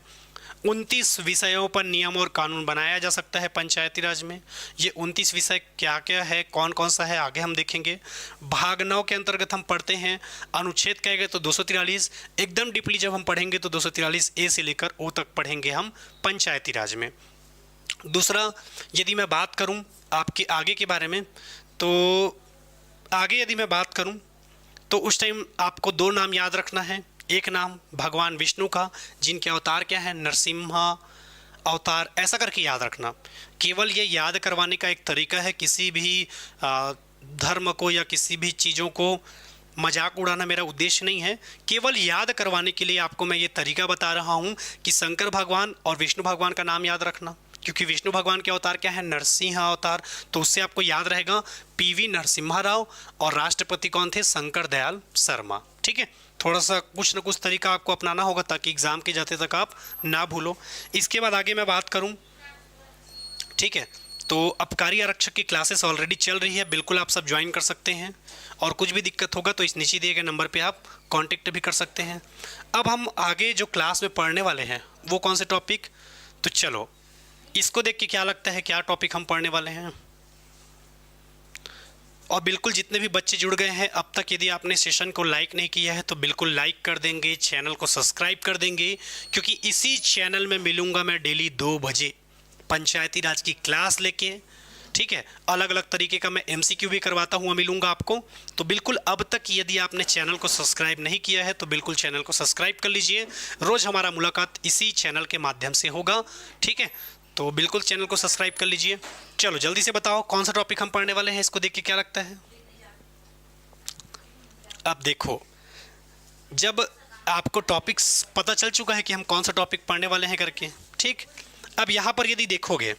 29 विषयों पर नियम और कानून बनाया जा सकता है पंचायती राज में। ये 29 विषय क्या क्या है, कौन कौन सा है, आगे हम देखेंगे। भाग 9 के अंतर्गत हम पढ़ते हैं अनुच्छेद कहेंगे तो 243। एकदम डीपली जब हम पढ़ेंगे तो 243 ए से लेकर ओ तक पढ़ेंगे हम पंचायती राज में। दूसरा, यदि मैं बात करूं आपके आगे के बारे में, तो आगे यदि मैं बात करूं तो उस टाइम आपको 2 नाम याद रखना है। एक नाम भगवान विष्णु का, जिनके अवतार क्या है, नरसिम्हा अवतार, ऐसा करके याद रखना। केवल ये याद करवाने का एक तरीका है, किसी भी धर्म को या किसी भी चीज़ों को मजाक उड़ाना मेरा उद्देश्य नहीं है। केवल याद करवाने के लिए आपको मैं ये तरीका बता रहा हूँ कि शंकर भगवान और विष्णु भगवान का नाम याद रखना, क्योंकि विष्णु भगवान के अवतार क्या है, नरसिंह अवतार। तो उससे आपको याद रहेगा पीवी नरसिम्हा राव, और राष्ट्रपति कौन थे, शंकर दयाल शर्मा। ठीक है, थोड़ा सा कुछ न कुछ तरीका आपको अपनाना होगा ताकि एग्जाम के जाते तक आप ना भूलो। इसके बाद आगे मैं बात करूं, ठीक है, तो आबकारी आरक्षक की क्लासेस ऑलरेडी चल रही है, बिल्कुल आप सब ज्वाइन कर सकते हैं। और कुछ भी दिक्कत होगा तो इस नीचे दिए गए नंबर पे आप कांटेक्ट भी कर सकते हैं। अब हम आगे जो क्लास में पढ़ने वाले हैं वो कौन से टॉपिक, तो चलो इसको देख के क्या लगता है क्या टॉपिक हम पढ़ने वाले हैं। और बिल्कुल जितने भी बच्चे जुड़ गए हैं अब तक, यदि आपने सेशन को लाइक नहीं किया है तो बिल्कुल लाइक कर देंगे, चैनल को सब्सक्राइब कर देंगे, क्योंकि इसी चैनल में मिलूंगा मैं डेली 2 बजे पंचायती राज की क्लास लेके। ठीक है, अलग अलग तरीके का मैं MCQ भी करवाता हुआ मिलूंगा आपको। तो बिल्कुल अब तक यदि आपने चैनल को सब्सक्राइब नहीं किया है तो बिल्कुल चैनल को सब्सक्राइब कर लीजिए। रोज़ हमारा मुलाकात इसी चैनल के माध्यम से होगा। ठीक है, तो बिल्कुल चैनल को सब्सक्राइब कर लीजिए। चलो जल्दी से बताओ कौन सा टॉपिक हम पढ़ने वाले हैं, इसको देख के क्या लगता है। अब देखो, जब आपको टॉपिक्स पता चल चुका है कि हम कौन सा टॉपिक पढ़ने वाले हैं करके, ठीक, अब यहाँ पर यदि देखोगे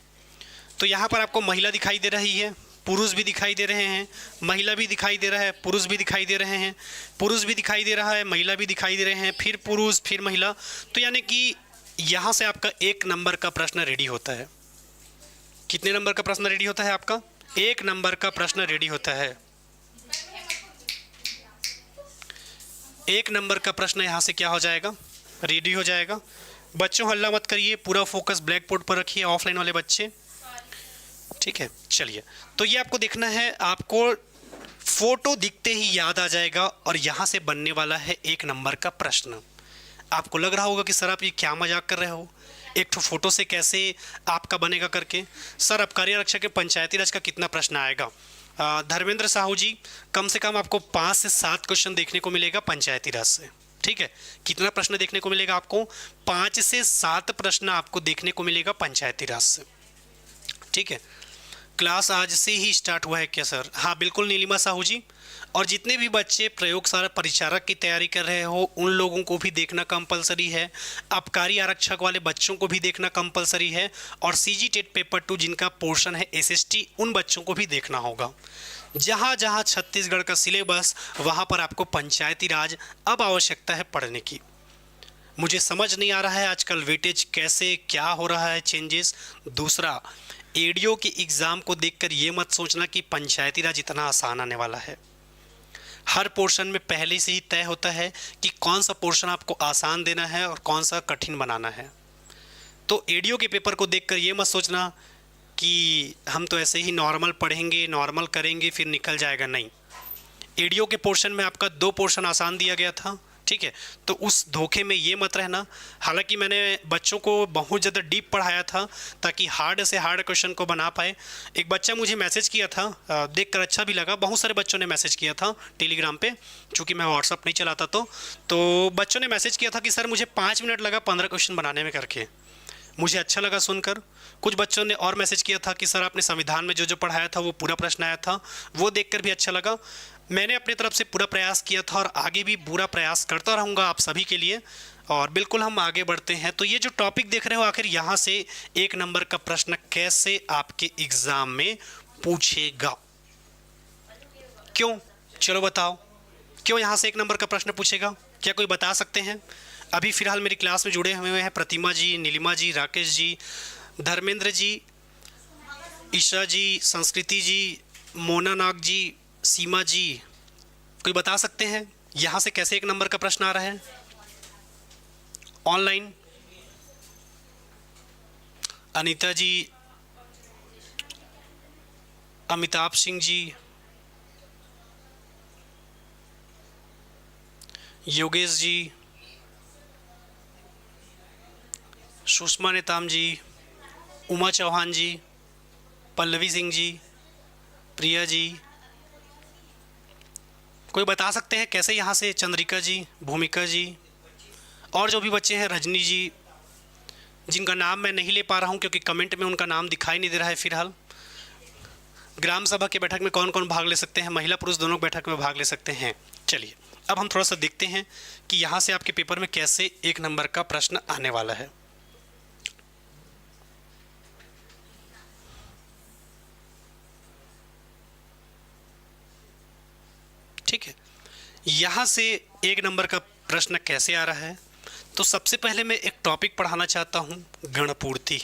तो यहाँ पर आपको महिला दिखाई दे रही है, पुरुष भी दिखाई दे रहे हैं, महिला भी दिखाई दे रहा है, पुरुष भी दिखाई दे रहे हैं, पुरुष भी दिखाई दे रहा है, महिला भी दिखाई दे रहे हैं, फिर पुरुष फिर महिला। तो यानी कि यहाँ से आपका 1 नंबर का प्रश्न रेडी होता है। कितने नंबर का प्रश्न रेडी होता है आपका? 1 नंबर का प्रश्न रेडी होता है। 1 नंबर का प्रश्न यहाँ से क्या हो जाएगा, रेडी हो जाएगा। बच्चों हल्ला मत करिए, पूरा फोकस ब्लैक बोर्ड पर रखिए, ऑफलाइन वाले बच्चे। ठीक है, चलिए, तो ये आपको देखना है, आपको फोटो दिखते ही याद आ जाएगा और यहाँ से बनने वाला है 1 नंबर का प्रश्न। आपको लग रहा होगा कि सर आप ये क्या मजाक कर रहे हो, एक तो फोटो से कैसे आपका बनेगा करके। सर आबकारी आरक्षक के पंचायती राज का कितना प्रश्न आएगा? धर्मेंद्र साहू जी, कम से कम आपको 5 से 7 क्वेश्चन देखने को मिलेगा पंचायती राज से। ठीक है, कितना प्रश्न देखने को मिलेगा आपको? 5 से 7 प्रश्न आपको देखने को मिलेगा पंचायती राज से। ठीक है, क्लास आज से ही स्टार्ट हुआ है क्या सर? हाँ बिल्कुल नीलिमा साहू जी, और जितने भी बच्चे प्रयोगशाला परिचारक की तैयारी कर रहे हो उन लोगों को भी देखना कंपलसरी है, आबकारी आरक्षक वाले बच्चों को भी देखना कंपलसरी है, और CG टेट पेपर 2 जिनका पोर्शन है SST उन बच्चों को भी देखना होगा। जहाँ जहाँ छत्तीसगढ़ का सिलेबस, वहाँ पर आपको पंचायती राज अब आवश्यकता है पढ़ने की। मुझे समझ नहीं आ रहा है आजकल वेटेज कैसे क्या हो रहा है चेंजेस। दूसरा, एडीओ के एग्ज़ाम को देखकर ये मत सोचना कि पंचायती राज इतना आसान आने वाला है। हर पोर्शन में पहले से ही तय होता है कि कौन सा पोर्शन आपको आसान देना है और कौन सा कठिन बनाना है। तो एडीओ के पेपर को देखकर ये मत सोचना कि हम तो ऐसे ही नॉर्मल पढ़ेंगे, नॉर्मल करेंगे फिर निकल जाएगा, नहीं। एडीओ के पोर्शन में आपका 2 पोर्शन आसान दिया गया था। ठीक है, तो उस धोखे में ये मत रहना। हालांकि मैंने बच्चों को बहुत ज़्यादा डीप पढ़ाया था ताकि हार्ड से हार्ड क्वेश्चन को बना पाए। एक बच्चा मुझे मैसेज किया था, देखकर अच्छा भी लगा, बहुत सारे बच्चों ने मैसेज किया था टेलीग्राम पे, चूँकि मैं व्हाट्सअप नहीं चलाता तो बच्चों ने मैसेज किया था कि सर मुझे 5 मिनट लगा 15 क्वेश्चन बनाने में करके। मुझे अच्छा लगा सुनकर। कुछ बच्चों ने और मैसेज किया था कि सर आपने संविधान में जो जो पढ़ाया था वो पूरा प्रश्न आया था, वो देखकर भी अच्छा लगा। मैंने अपनी तरफ से पूरा प्रयास किया था और आगे भी पूरा प्रयास करता रहूँगा आप सभी के लिए, और बिल्कुल हम आगे बढ़ते हैं। तो ये जो टॉपिक देख रहे हो, आखिर यहाँ से 1 नंबर का प्रश्न कैसे आपके एग्ज़ाम में पूछेगा? क्यों? चलो बताओ, क्यों यहाँ से 1 नंबर का प्रश्न पूछेगा? क्या कोई बता सकते हैं? अभी फ़िलहाल मेरी क्लास में जुड़े हुए हैं प्रतिमा जी, नीलिमा जी, राकेश जी, धर्मेंद्र जी, ईशा जी, संस्कृति जी, मोना नाग जी, सीमा जी। कोई बता सकते हैं यहाँ से कैसे 1 नंबर का प्रश्न आ रहा है ऑनलाइन? अनीता जी, अमिताभ सिंह जी, योगेश जी, सुषमा नेताम जी, उमा चौहान जी, पल्लवी सिंह जी, प्रिया जी। कोई बता सकते हैं कैसे यहाँ से? चंद्रिका जी, भूमिका जी, और जो भी बच्चे हैं, रजनी जी, जिनका नाम मैं नहीं ले पा रहा हूँ क्योंकि कमेंट में उनका नाम दिखाई नहीं दे रहा है फ़िलहाल। ग्राम सभा की बैठक में कौन कौन भाग ले सकते हैं? महिला पुरुष दोनों बैठक में भाग ले सकते हैं। चलिए अब हम थोड़ा सा देखते हैं कि यहाँ से आपके पेपर में कैसे 1 नंबर का प्रश्न आने वाला है। ठीक है, यहाँ से 1 नंबर का प्रश्न कैसे आ रहा है? तो सबसे पहले मैं एक टॉपिक पढ़ाना चाहता हूँ, गणपूर्ति।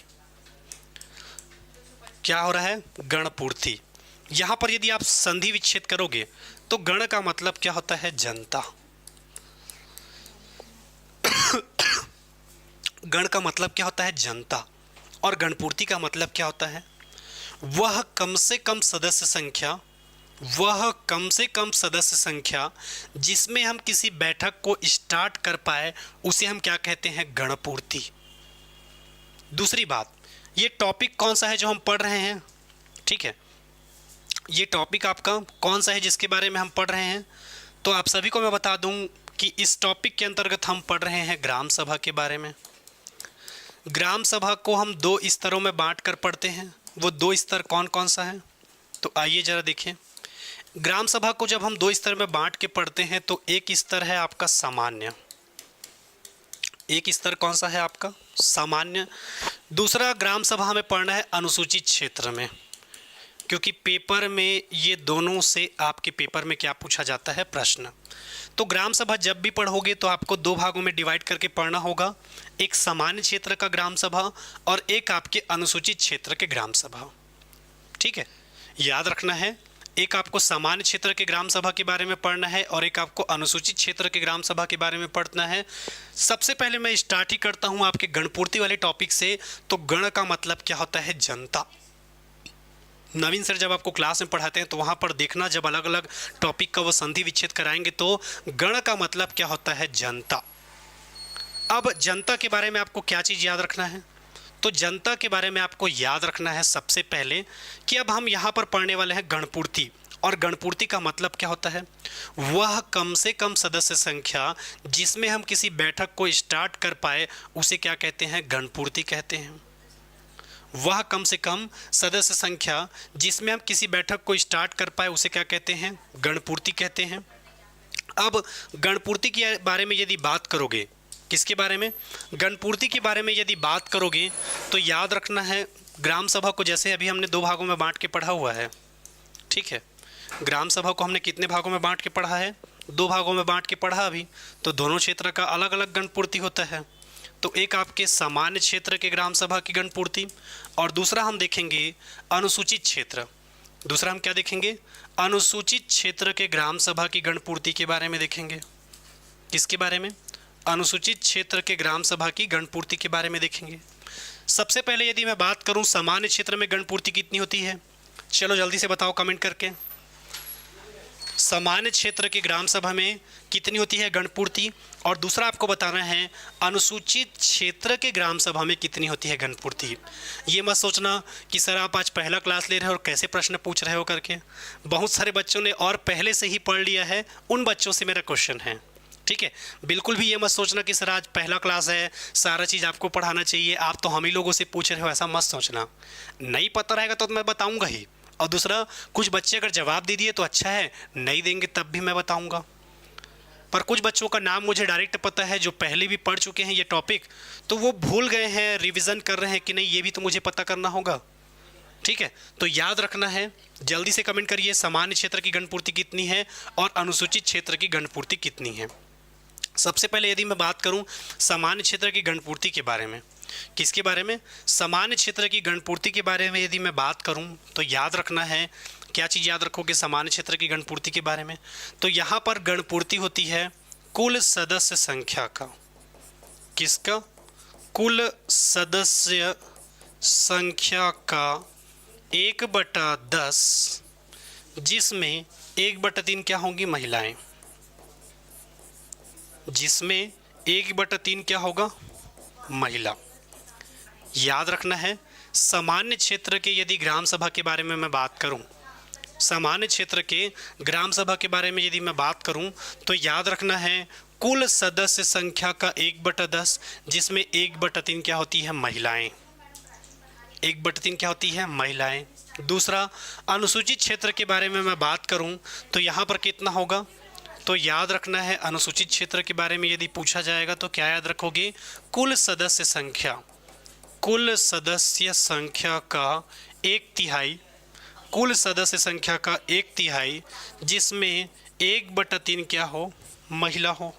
क्या हो रहा है? गणपूर्ति। यहाँ पर यदि आप संधि विच्छेद करोगे तो गण का मतलब क्या होता है? जनता। गण का मतलब क्या होता है? जनता। और गणपूर्ति का मतलब क्या होता है? वह कम से कम सदस्य संख्या, वह कम से कम सदस्य संख्या जिसमें हम किसी बैठक को स्टार्ट कर पाए, उसे हम क्या कहते हैं? गणपूर्ति। दूसरी बात, ये टॉपिक कौन सा है जो हम पढ़ रहे हैं? ठीक है, ये टॉपिक आपका कौन सा है जिसके बारे में हम पढ़ रहे हैं? तो आप सभी को मैं बता दूं कि इस टॉपिक के अंतर्गत हम पढ़ रहे हैं ग्राम सभा के बारे में। ग्राम सभा को हम 2 स्तरों में बांट कर पढ़ते हैं। वो 2 स्तर कौन कौन सा है? तो आइए ज़रा देखें। ग्राम सभा को जब हम 2 स्तर में बांट के पढ़ते हैं तो एक स्तर है आपका सामान्य। एक स्तर कौन सा है आपका? सामान्य। दूसरा ग्राम सभा हमें पढ़ना है अनुसूचित क्षेत्र में, क्योंकि पेपर में ये दोनों से आपके पेपर में क्या पूछा जाता है? प्रश्न। तो ग्राम सभा जब भी पढ़ोगे तो आपको 2 भागों में डिवाइड करके पढ़ना होगा, एक सामान्य क्षेत्र का ग्राम सभा और एक आपके अनुसूचित क्षेत्र के ग्राम सभा। ठीक है, याद रखना है, एक आपको सामान्य क्षेत्र के ग्राम सभा के बारे में पढ़ना है और एक आपको अनुसूचित क्षेत्र के ग्राम सभा के बारे में पढ़ना है। सबसे पहले मैं स्टार्ट ही करता हूं आपके गणपूर्ति वाले टॉपिक से। तो गण का मतलब क्या होता है? जनता। नवीन सर जब आपको क्लास में पढ़ाते हैं तो वहाँ पर देखना, जब अलग अलग टॉपिक का वो संधि विच्छेद कराएंगे तो गण का मतलब क्या होता है? जनता। अब जनता के बारे में आपको क्या चीज़ याद रखना है? तो जनता के बारे में आपको याद रखना है सबसे पहले कि अब हम यहाँ पर पढ़ने वाले हैं गणपूर्ति। और गणपूर्ति का मतलब क्या होता है? वह कम से कम सदस्य संख्या जिसमें हम किसी बैठक को स्टार्ट कर पाए, उसे क्या कहते हैं? गणपूर्ति कहते हैं। वह कम से कम सदस्य संख्या जिसमें हम किसी बैठक को स्टार्ट कर पाए, उसे क्या कहते हैं? गणपूर्ति कहते हैं। अब गणपूर्ति के बारे में यदि बात करोगे, किसके बारे में? गणपूर्ति के बारे में यदि बात करोगे तो याद रखना है, ग्राम सभा को जैसे अभी हमने 2 भागों में बांट के पढ़ा हुआ है। ठीक है, ग्राम सभा को हमने कितने भागों में बांट के पढ़ा है? 2 भागों में बांट के पढ़ा अभी। तो दोनों क्षेत्र का अलग अलग गणपूर्ति होता है। तो एक आपके सामान्य क्षेत्र के ग्राम सभा की गणपूर्ति और दूसरा हम देखेंगे अनुसूचित क्षेत्र। दूसरा हम क्या देखेंगे? अनुसूचित क्षेत्र के ग्राम सभा की गणपूर्ति के बारे में देखेंगे। किसके बारे में? अनुसूचित क्षेत्र के ग्राम सभा की गणपूर्ति के बारे में देखेंगे। सबसे पहले यदि मैं बात करूं सामान्य क्षेत्र में गणपूर्ति कितनी होती है, चलो जल्दी से बताओ कमेंट करके। सामान्य क्षेत्र के ग्राम सभा में कितनी होती है गणपूर्ति? और दूसरा आपको बताना है अनुसूचित क्षेत्र के ग्राम सभा में कितनी होती है गणपूर्ति। ये मत सोचना कि सर आप आज पहला क्लास ले रहे हो और कैसे प्रश्न पूछ रहे हो करके। बहुत सारे बच्चों ने और पहले से ही पढ़ लिया है, उन बच्चों से मेरा क्वेश्चन है। ठीक है, बिल्कुल भी ये मत सोचना कि सर आज पहला क्लास है, सारा चीज़ आपको पढ़ाना चाहिए, आप तो हम ही लोगों से पूछ रहे हो, ऐसा मत सोचना। नहीं पता रहेगा तो मैं बताऊंगा ही। और दूसरा, कुछ बच्चे अगर जवाब दे दिए तो अच्छा है, नहीं देंगे तब भी मैं बताऊंगा। पर कुछ बच्चों का नाम मुझे डायरेक्ट पता है जो पहले भी पढ़ चुके हैं ये टॉपिक, तो वो भूल गए हैं, रिवीजन कर रहे हैं कि नहीं, ये भी तो मुझे पता करना होगा। ठीक है, तो याद रखना है। जल्दी से कमेंट करिए सामान्य क्षेत्र की गणपूर्ति कितनी है और अनुसूचित क्षेत्र की गणपूर्ति कितनी है। सबसे पहले यदि मैं बात करूं सामान्य क्षेत्र की गणपूर्ति के बारे में, किसके बारे में, सामान्य क्षेत्र की गणपूर्ति के बारे में यदि मैं बात करूं तो याद रखना है, क्या चीज़ याद रखोगे सामान्य क्षेत्र की गणपूर्ति के बारे में, तो यहाँ पर गणपूर्ति होती है कुल सदस्य संख्या का। किसका? कुल सदस्य संख्या का 1/10, जिसमें 1/3 क्या होंगी? महिलाएं। जिसमें 1/3 क्या होगा? महिला। याद रखना है सामान्य क्षेत्र के यदि ग्राम सभा के बारे में मैं बात करूं, सामान्य क्षेत्र के ग्राम सभा के बारे में यदि मैं बात करूं तो याद रखना है कुल सदस्य संख्या का 1/10, जिसमें 1/3 क्या होती है? महिलाएं। 1/3 क्या होती है? महिलाएं। दूसरा, अनुसूचित क्षेत्र के बारे में मैं बात करूं तो यहाँ पर कितना होगा? तो याद रखना है अनुसूचित क्षेत्र के बारे में यदि पूछा जाएगा तो क्या याद रखोगे? कुल सदस्य संख्या। कुल सदस्य संख्या का 1/3, कुल सदस्य संख्या का 1/3, जिसमें 1/3 क्या हो? महिला हो।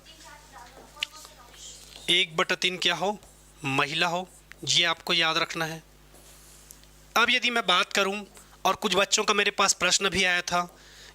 1/3 क्या हो? महिला हो। ये आपको याद रखना है। अब यदि मैं बात करूं, और कुछ बच्चों का मेरे पास प्रश्न भी आया था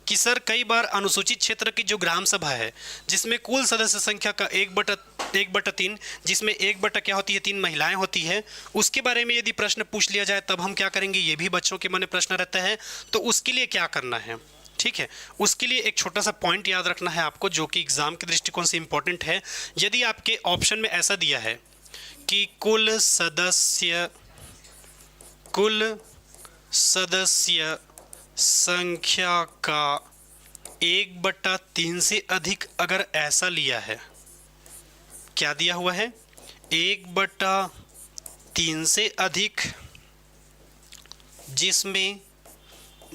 कि सर कई बार अनुसूचित क्षेत्र की जो ग्राम सभा है जिसमें कुल सदस्य संख्या का 1/3, जिसमें 1 क्या होती है? 3 महिलाएं होती है, उसके बारे में यदि प्रश्न पूछ लिया जाए तब हम क्या करेंगे? ये भी बच्चों के मन में प्रश्न रहता है। तो उसके लिए क्या करना है? ठीक है, उसके लिए एक छोटा सा पॉइंट याद रखना है आपको, जो कि एग्जाम के दृष्टिकोण से इंपॉर्टेंट है। यदि आपके ऑप्शन में ऐसा दिया है कि कुल सदस्य संख्या का 1/3 से अधिक, अगर ऐसा लिया है, क्या दिया हुआ है? 1/3 से अधिक, जिसमें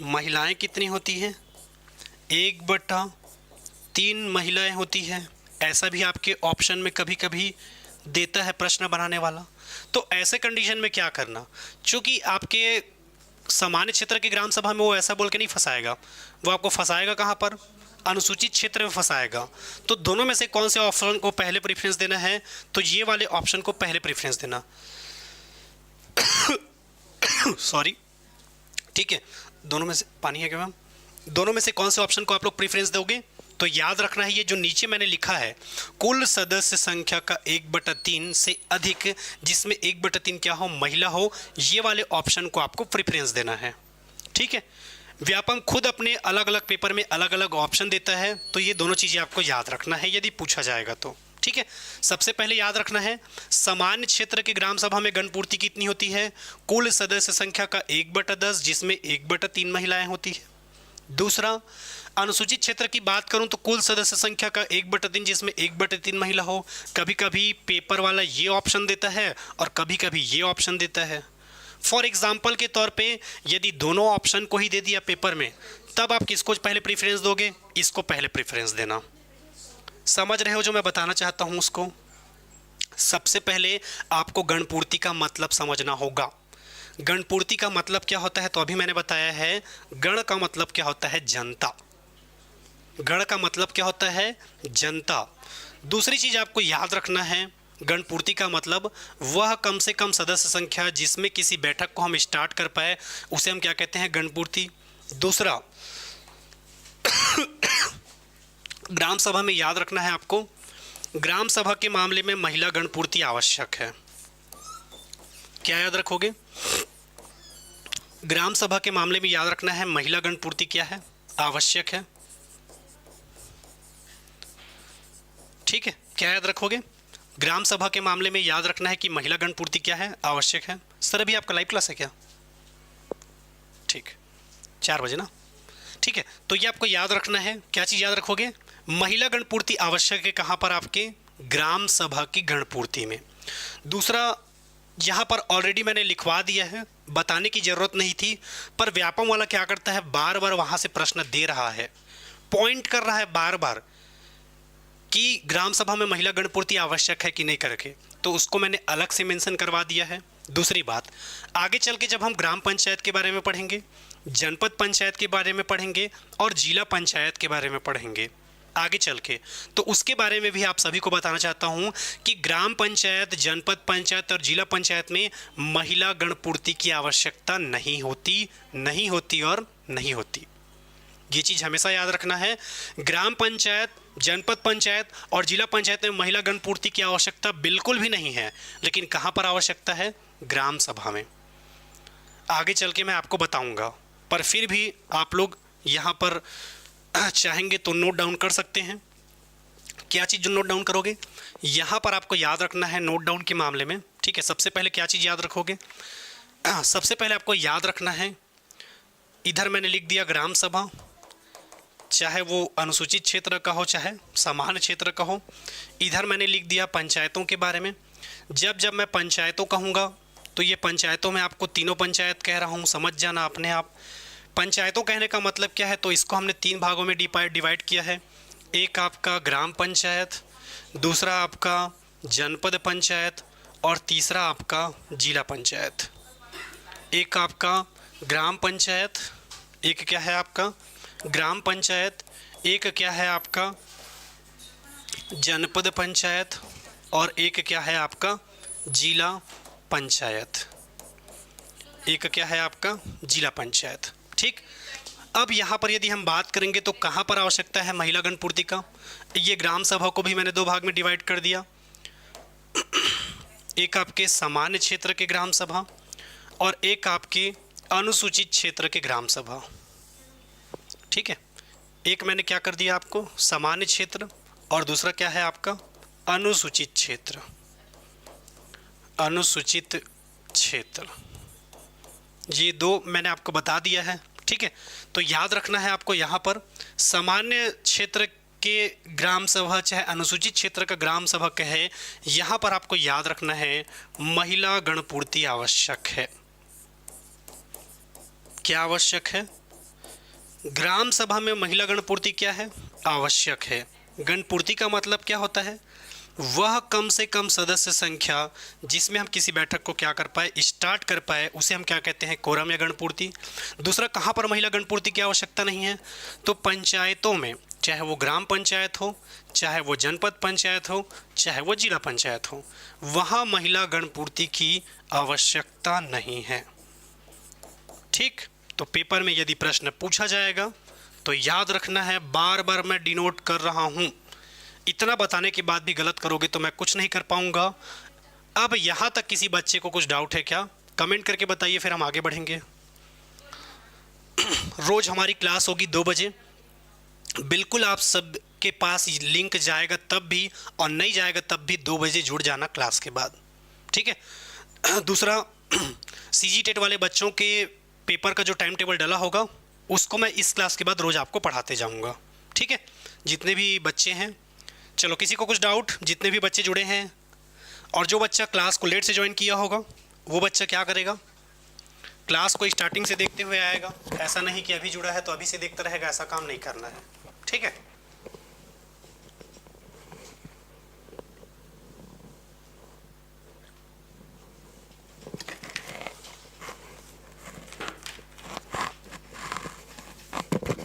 महिलाएं कितनी होती हैं? 1/3 महिलाएं होती हैं। ऐसा भी आपके ऑप्शन में कभी कभी देता है प्रश्न बनाने वाला। तो ऐसे कंडीशन में क्या करना? चूंकि आपके सामान्य क्षेत्र की ग्राम सभा में वो ऐसा बोल के नहीं फंसाएगा, वो आपको फंसाएगा कहाँ पर? अनुसूचित क्षेत्र में फंसाएगा। तो दोनों में से कौन से ऑप्शन को पहले प्रेफरेंस देना है? तो ये वाले ऑप्शन को पहले प्रेफरेंस देना। सॉरी, ठीक है, दोनों में से, पानी है क्या मैम? दोनों में से कौन से ऑप्शन को आप लोग प्रेफरेंस दोगे? तो याद रखना है ये जो नीचे मैंने लिखा है, कुल सदस्य संख्या का 1/3 से अधिक, जिसमें 1/3 क्या हो? महिला हो, ये वाले ऑप्शन को आपको प्रेफरेंस देना है। ठीक है, व्यापम खुद अपने अलग अलग पेपर में अलग अलग ऑप्शन देता है, तो ये दोनों चीज़ें आपको याद रखना है यदि पूछा जाएगा तो। ठीक है, सबसे पहले याद रखना है सामान्य क्षेत्र की ग्राम सभा में गणपूर्ति कितनी होती है? कुल सदस्य संख्या का 1/10, जिसमें 1/3 महिलाएं होती है। दूसरा, अनुसूचित क्षेत्र की बात करूं तो कुल सदस्य संख्या का 1/3, जिसमें 1/3 महिला हो। कभी कभी पेपर वाला ये ऑप्शन देता है और कभी कभी ये ऑप्शन देता है। फॉर एग्जाम्पल के तौर पे यदि दोनों ऑप्शन को ही दे दिया पेपर में, तब आप किसको पहले प्रेफरेंस दोगे? इसको पहले प्रेफरेंस देना। समझ रहे हो जो मैं बताना चाहता हूं उसको? सबसे पहले आपको गणपूर्ति का मतलब समझना होगा। गणपूर्ति का मतलब क्या होता है? तो अभी मैंने बताया है, गण का मतलब क्या होता है? जनता। गण का मतलब क्या होता है? जनता। दूसरी चीज आपको याद रखना है, गणपूर्ति का मतलब वह कम से कम सदस्य संख्या जिसमें किसी बैठक को हम स्टार्ट कर पाए, उसे हम क्या कहते हैं? गणपूर्ति। दूसरा, ग्राम सभा में याद रखना है आपको, ग्राम सभा के मामले में महिला गणपूर्ति आवश्यक है। क्या याद रखोगे? ग्राम सभा के मामले में याद रखना है महिला गणपूर्ति क्या है? आवश्यक है। ठीक है, क्या याद रखोगे? ग्राम सभा के मामले में याद रखना है कि महिला गणपूर्ति क्या है? आवश्यक है। सर अभी आपका लाइव क्लास है क्या? ठीक, 4 बजे ना? ठीक है, तो ये आपको याद रखना है। क्या चीज़ याद रखोगे? महिला गणपूर्ति आवश्यक है कहाँ पर? आपके ग्राम सभा की गणपूर्ति में। दूसरा, यहाँ पर ऑलरेडी मैंने लिखवा दिया है, बताने की जरूरत नहीं थी, पर व्यापम वाला क्या करता है, बार बार वहाँ से प्रश्न दे रहा है, पॉइंट कर रहा है बार बार कि ग्राम सभा में महिला गणपूर्ति आवश्यक है कि नहीं करके, तो उसको मैंने अलग से मेंशन करवा दिया है। दूसरी बात, आगे चल के जब हम ग्राम पंचायत के बारे में पढ़ेंगे, जनपद पंचायत के बारे में पढ़ेंगे और जिला पंचायत के बारे में पढ़ेंगे आगे चल के, तो उसके बारे में भी आप सभी को बताना चाहता हूं कि ग्राम पंचायत, जनपद पंचायत और जिला पंचायत में महिला गणपूर्ति की आवश्यकता नहीं होती और नहीं होती। ये चीज़ हमेशा याद रखना है। ग्राम पंचायत, जनपद पंचायत और जिला पंचायत में महिला गणपूर्ति की आवश्यकता बिल्कुल भी नहीं है, लेकिन कहाँ पर आवश्यकता है? ग्राम सभा में। आगे चल के मैं आपको बताऊंगा, पर फिर भी आप लोग यहाँ पर चाहेंगे तो नोट डाउन कर सकते हैं। क्या चीज़ जो नोट डाउन करोगे यहाँ पर आपको याद रखना है नोट डाउन के मामले में, ठीक है? सबसे पहले क्या चीज़ याद रखोगे? सबसे पहले आपको याद रखना है, इधर मैंने लिख दिया ग्राम सभा, चाहे वो अनुसूचित क्षेत्र का हो चाहे सामान्य क्षेत्र का हो। इधर मैंने लिख दिया पंचायतों के बारे में। जब जब मैं पंचायतों कहूँगा तो ये पंचायतों में आपको तीनों पंचायत कह रहा हूँ, समझ जाना अपने आप। पंचायतों कहने का मतलब क्या है, तो इसको हमने 3 भागों में डिवाइड किया है। एक आपका ग्राम पंचायत, दूसरा आपका जनपद पंचायत और तीसरा आपका जिला पंचायत। एक आपका ग्राम पंचायत, एक क्या है आपका ग्राम पंचायत, एक क्या है आपका जनपद पंचायत और एक क्या है आपका जिला पंचायत। एक क्या है आपका जिला पंचायत, ठीक। अब यहाँ पर यदि हम बात करेंगे तो कहाँ पर आवश्यकता है महिला गणपूर्ति का? ये ग्राम सभा को भी मैंने 2 भाग में डिवाइड कर दिया। एक आपके सामान्य क्षेत्र के ग्राम सभा और एक आपके अनुसूचित क्षेत्र के ग्राम सभा, ठीक है। एक मैंने क्या कर दिया आपको, सामान्य क्षेत्र, और दूसरा क्या है आपका अनुसूचित क्षेत्र। अनुसूचित क्षेत्र, ये 2 मैंने आपको बता दिया है, ठीक है। तो याद रखना है आपको यहाँ पर सामान्य क्षेत्र के ग्राम सभा चाहे अनुसूचित क्षेत्र का ग्राम सभा कहे, यहाँ पर आपको याद रखना है महिला गणपूर्ति आवश्यक है। क्या आवश्यक है? ग्राम सभा में महिला गणपूर्ति क्या है? आवश्यक है। गणपूर्ति का मतलब क्या होता है? वह कम से कम सदस्य संख्या जिसमें हम किसी बैठक को क्या कर पाए, स्टार्ट कर पाए, उसे हम क्या कहते हैं, कोरम या गणपूर्ति। दूसरा, कहाँ पर महिला गणपूर्ति की आवश्यकता नहीं है? तो पंचायतों में, चाहे वो ग्राम पंचायत हो, चाहे वो जनपद पंचायत हो, चाहे वो जिला पंचायत हो, वहाँ महिला गणपूर्ति की आवश्यकता नहीं है, ठीक। तो पेपर में यदि प्रश्न पूछा जाएगा तो याद रखना है, बार बार मैं डिनोट कर रहा हूँ, इतना बताने के बाद भी गलत करोगे तो मैं कुछ नहीं कर पाऊंगा। अब यहाँ तक किसी बच्चे को कुछ डाउट है क्या? कमेंट करके बताइए, फिर हम आगे बढ़ेंगे। रोज हमारी क्लास होगी 2 बजे, बिल्कुल आप सब के पास लिंक जाएगा तब भी और नहीं जाएगा तब भी 2 बजे जुड़ जाना क्लास के बाद, ठीक है। दूसरा, सीजी टेट वाले बच्चों के पेपर का जो टाइम टेबल डला होगा उसको मैं इस क्लास के बाद रोज आपको पढ़ाते जाऊंगा, ठीक है। जितने भी बच्चे हैं, चलो किसी को कुछ डाउट, जितने भी बच्चे जुड़े हैं, और जो बच्चा क्लास को लेट से ज्वाइन किया होगा वो बच्चा क्या करेगा, क्लास को स्टार्टिंग से देखते हुए आएगा। ऐसा नहीं कि अभी जुड़ा है तो अभी से देखता रहेगा, ऐसा काम नहीं करना है, ठीक है।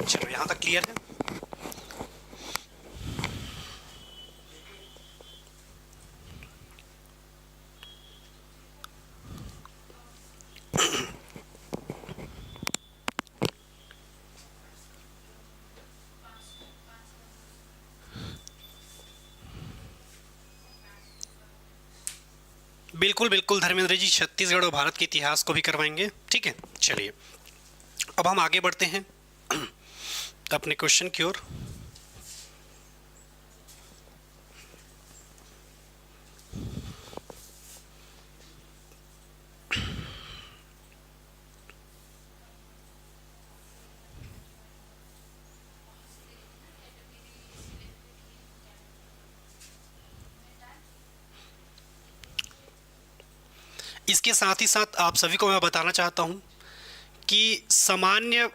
चलो यहाँ तक क्लियर है। बिल्कुल बिल्कुल धर्मेंद्र जी, छत्तीसगढ़ और भारत के इतिहास को भी करवाएंगे, ठीक है। चलिए अब हम आगे बढ़ते हैं अपने क्वेश्चन की ओर। इसके साथ ही साथ आप सभी को मैं बताना चाहता हूँ कि सामान्य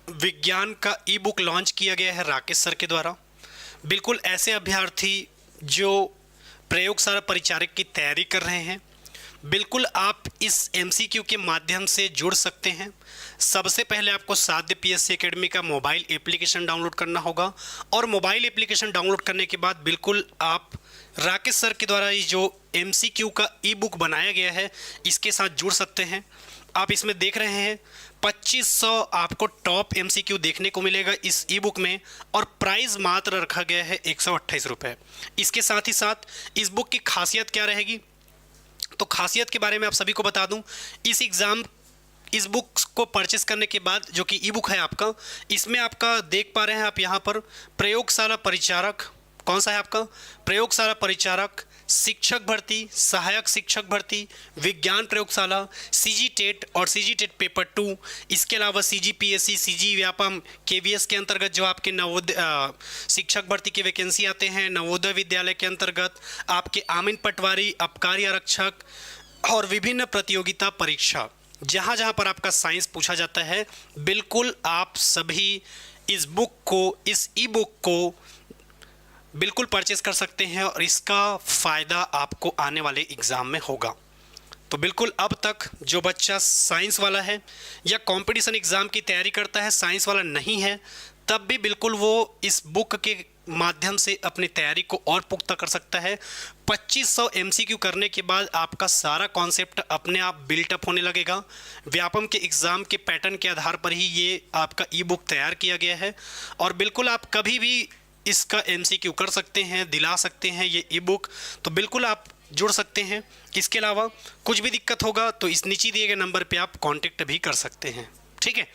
विज्ञान का ई बुक लॉन्च किया गया है राकेश सर के द्वारा। बिल्कुल ऐसे अभ्यर्थी जो प्रयोगशाला परिचारक की तैयारी कर रहे हैं, बिल्कुल आप इस एमसीक्यू के माध्यम से जुड़ सकते हैं। सबसे पहले आपको साध्य पीएससी एकेडमी का मोबाइल एप्लीकेशन डाउनलोड करना होगा और मोबाइल एप्लीकेशन डाउनलोड करने के बाद बिल्कुल आप राकेश सर के द्वारा ये जो एमसीक्यू का ई बुक बनाया गया है इसके साथ जुड़ सकते हैं। आप इसमें देख रहे हैं 2500 आपको टॉप एमसीक्यू देखने को मिलेगा इस ई बुक में और प्राइस मात्र रखा गया है 128 रुपये। इसके साथ ही साथ इस बुक की खासियत क्या रहेगी, तो खासियत के बारे में आप सभी को बता दूं, इस बुक को परचेस करने के बाद जो कि ई बुक है आपका, इसमें आपका देख पा रहे हैं आप यहाँ पर प्रयोगशाला परिचारक, कौन सा है आपका, प्रयोगशाला परिचारक, शिक्षक भर्ती, सहायक शिक्षक भर्ती, विज्ञान प्रयोगशाला, सीजी टेट और सीजी टेट पेपर 2, इसके अलावा CG PSC, CG Vyapam, KVS के अंतर्गत जो आपके नवोदय शिक्षक भर्ती की वैकेंसी आते हैं, नवोदय विद्यालय के अंतर्गत आपके आमीन पटवारी, आबकारी आरक्षक और विभिन्न प्रतियोगिता परीक्षा, जहाँ जहाँ पर आपका साइंस पूछा जाता है, बिल्कुल आप सभी इस बुक को, इस ई बुक को बिल्कुल परचेस कर सकते हैं और इसका फ़ायदा आपको आने वाले एग्ज़ाम में होगा। तो बिल्कुल अब तक जो बच्चा साइंस वाला है या कंपटीशन एग्ज़ाम की तैयारी करता है, साइंस वाला नहीं है, तब भी बिल्कुल वो इस बुक के माध्यम से अपनी तैयारी को और पुख्ता कर सकता है। 2500 एमसीक्यू करने के बाद आपका सारा कॉन्सेप्ट अपने आप बिल्टअप होने लगेगा। व्यापम के एग्ज़ाम के पैटर्न के आधार पर ही ये आपका ई बुक तैयार किया गया है और बिल्कुल आप कभी भी इसका एमसीक्यू कर सकते हैं, दिला सकते हैं ये ई बुक, तो बिल्कुल आप जुड़ सकते हैं। इसके अलावा कुछ भी दिक्कत होगा तो इस नीचे दिए गए नंबर पे आप कांटेक्ट भी कर सकते हैं, ठीक है।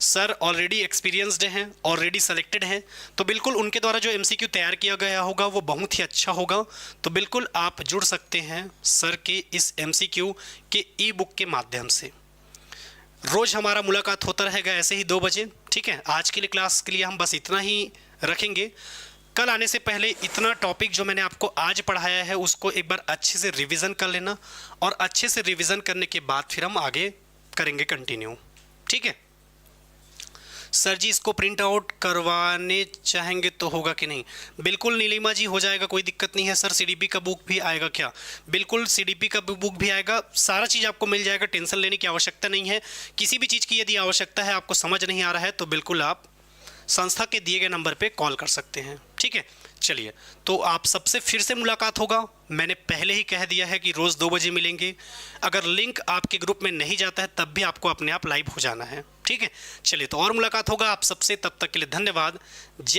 सर ऑलरेडी एक्सपीरियंस्ड हैं, ऑलरेडी सेलेक्टेड हैं, तो बिल्कुल उनके द्वारा जो एमसीक्यू तैयार किया गया होगा वो बहुत ही अच्छा होगा। तो बिल्कुल आप जुड़ सकते हैं सर के इस एमसीक्यू के ई बुक के माध्यम से। रोज़ हमारा मुलाकात होता रहेगा ऐसे ही 2 बजे, ठीक है। आज के लिए क्लास के लिए हम बस इतना ही रखेंगे। कल आने से पहले इतना टॉपिक जो मैंने आपको आज पढ़ाया है उसको एक बार अच्छे से रिवीजन कर लेना और अच्छे से रिवीजन करने के बाद फिर हम आगे करेंगे कंटिन्यू, ठीक है। सर जी इसको प्रिंट आउट करवाने चाहेंगे तो होगा कि नहीं? बिल्कुल नीलिमा जी हो जाएगा, कोई दिक्कत नहीं है। सर सीडीपी का बुक भी आएगा क्या? बिल्कुल सीडीपी का बुक भी आएगा, सारा चीज़ आपको मिल जाएगा, टेंशन लेने की आवश्यकता नहीं है। किसी भी चीज़ की यदि आवश्यकता है, आपको समझ नहीं आ रहा है, तो बिल्कुल आप संस्था के दिए गए नंबर पे कॉल कर सकते हैं, ठीक है। चलिए, तो आप सबसे फिर से मुलाकात होगा। मैंने पहले ही कह दिया है कि रोज़ 2 बजे मिलेंगे। अगर लिंक आपके ग्रुप में नहीं जाता है तब भी आपको अपने आप लाइव हो जाना है, ठीक है। चलिए, तो और मुलाकात होगा आप सबसे, तब तक के लिए धन्यवाद। जय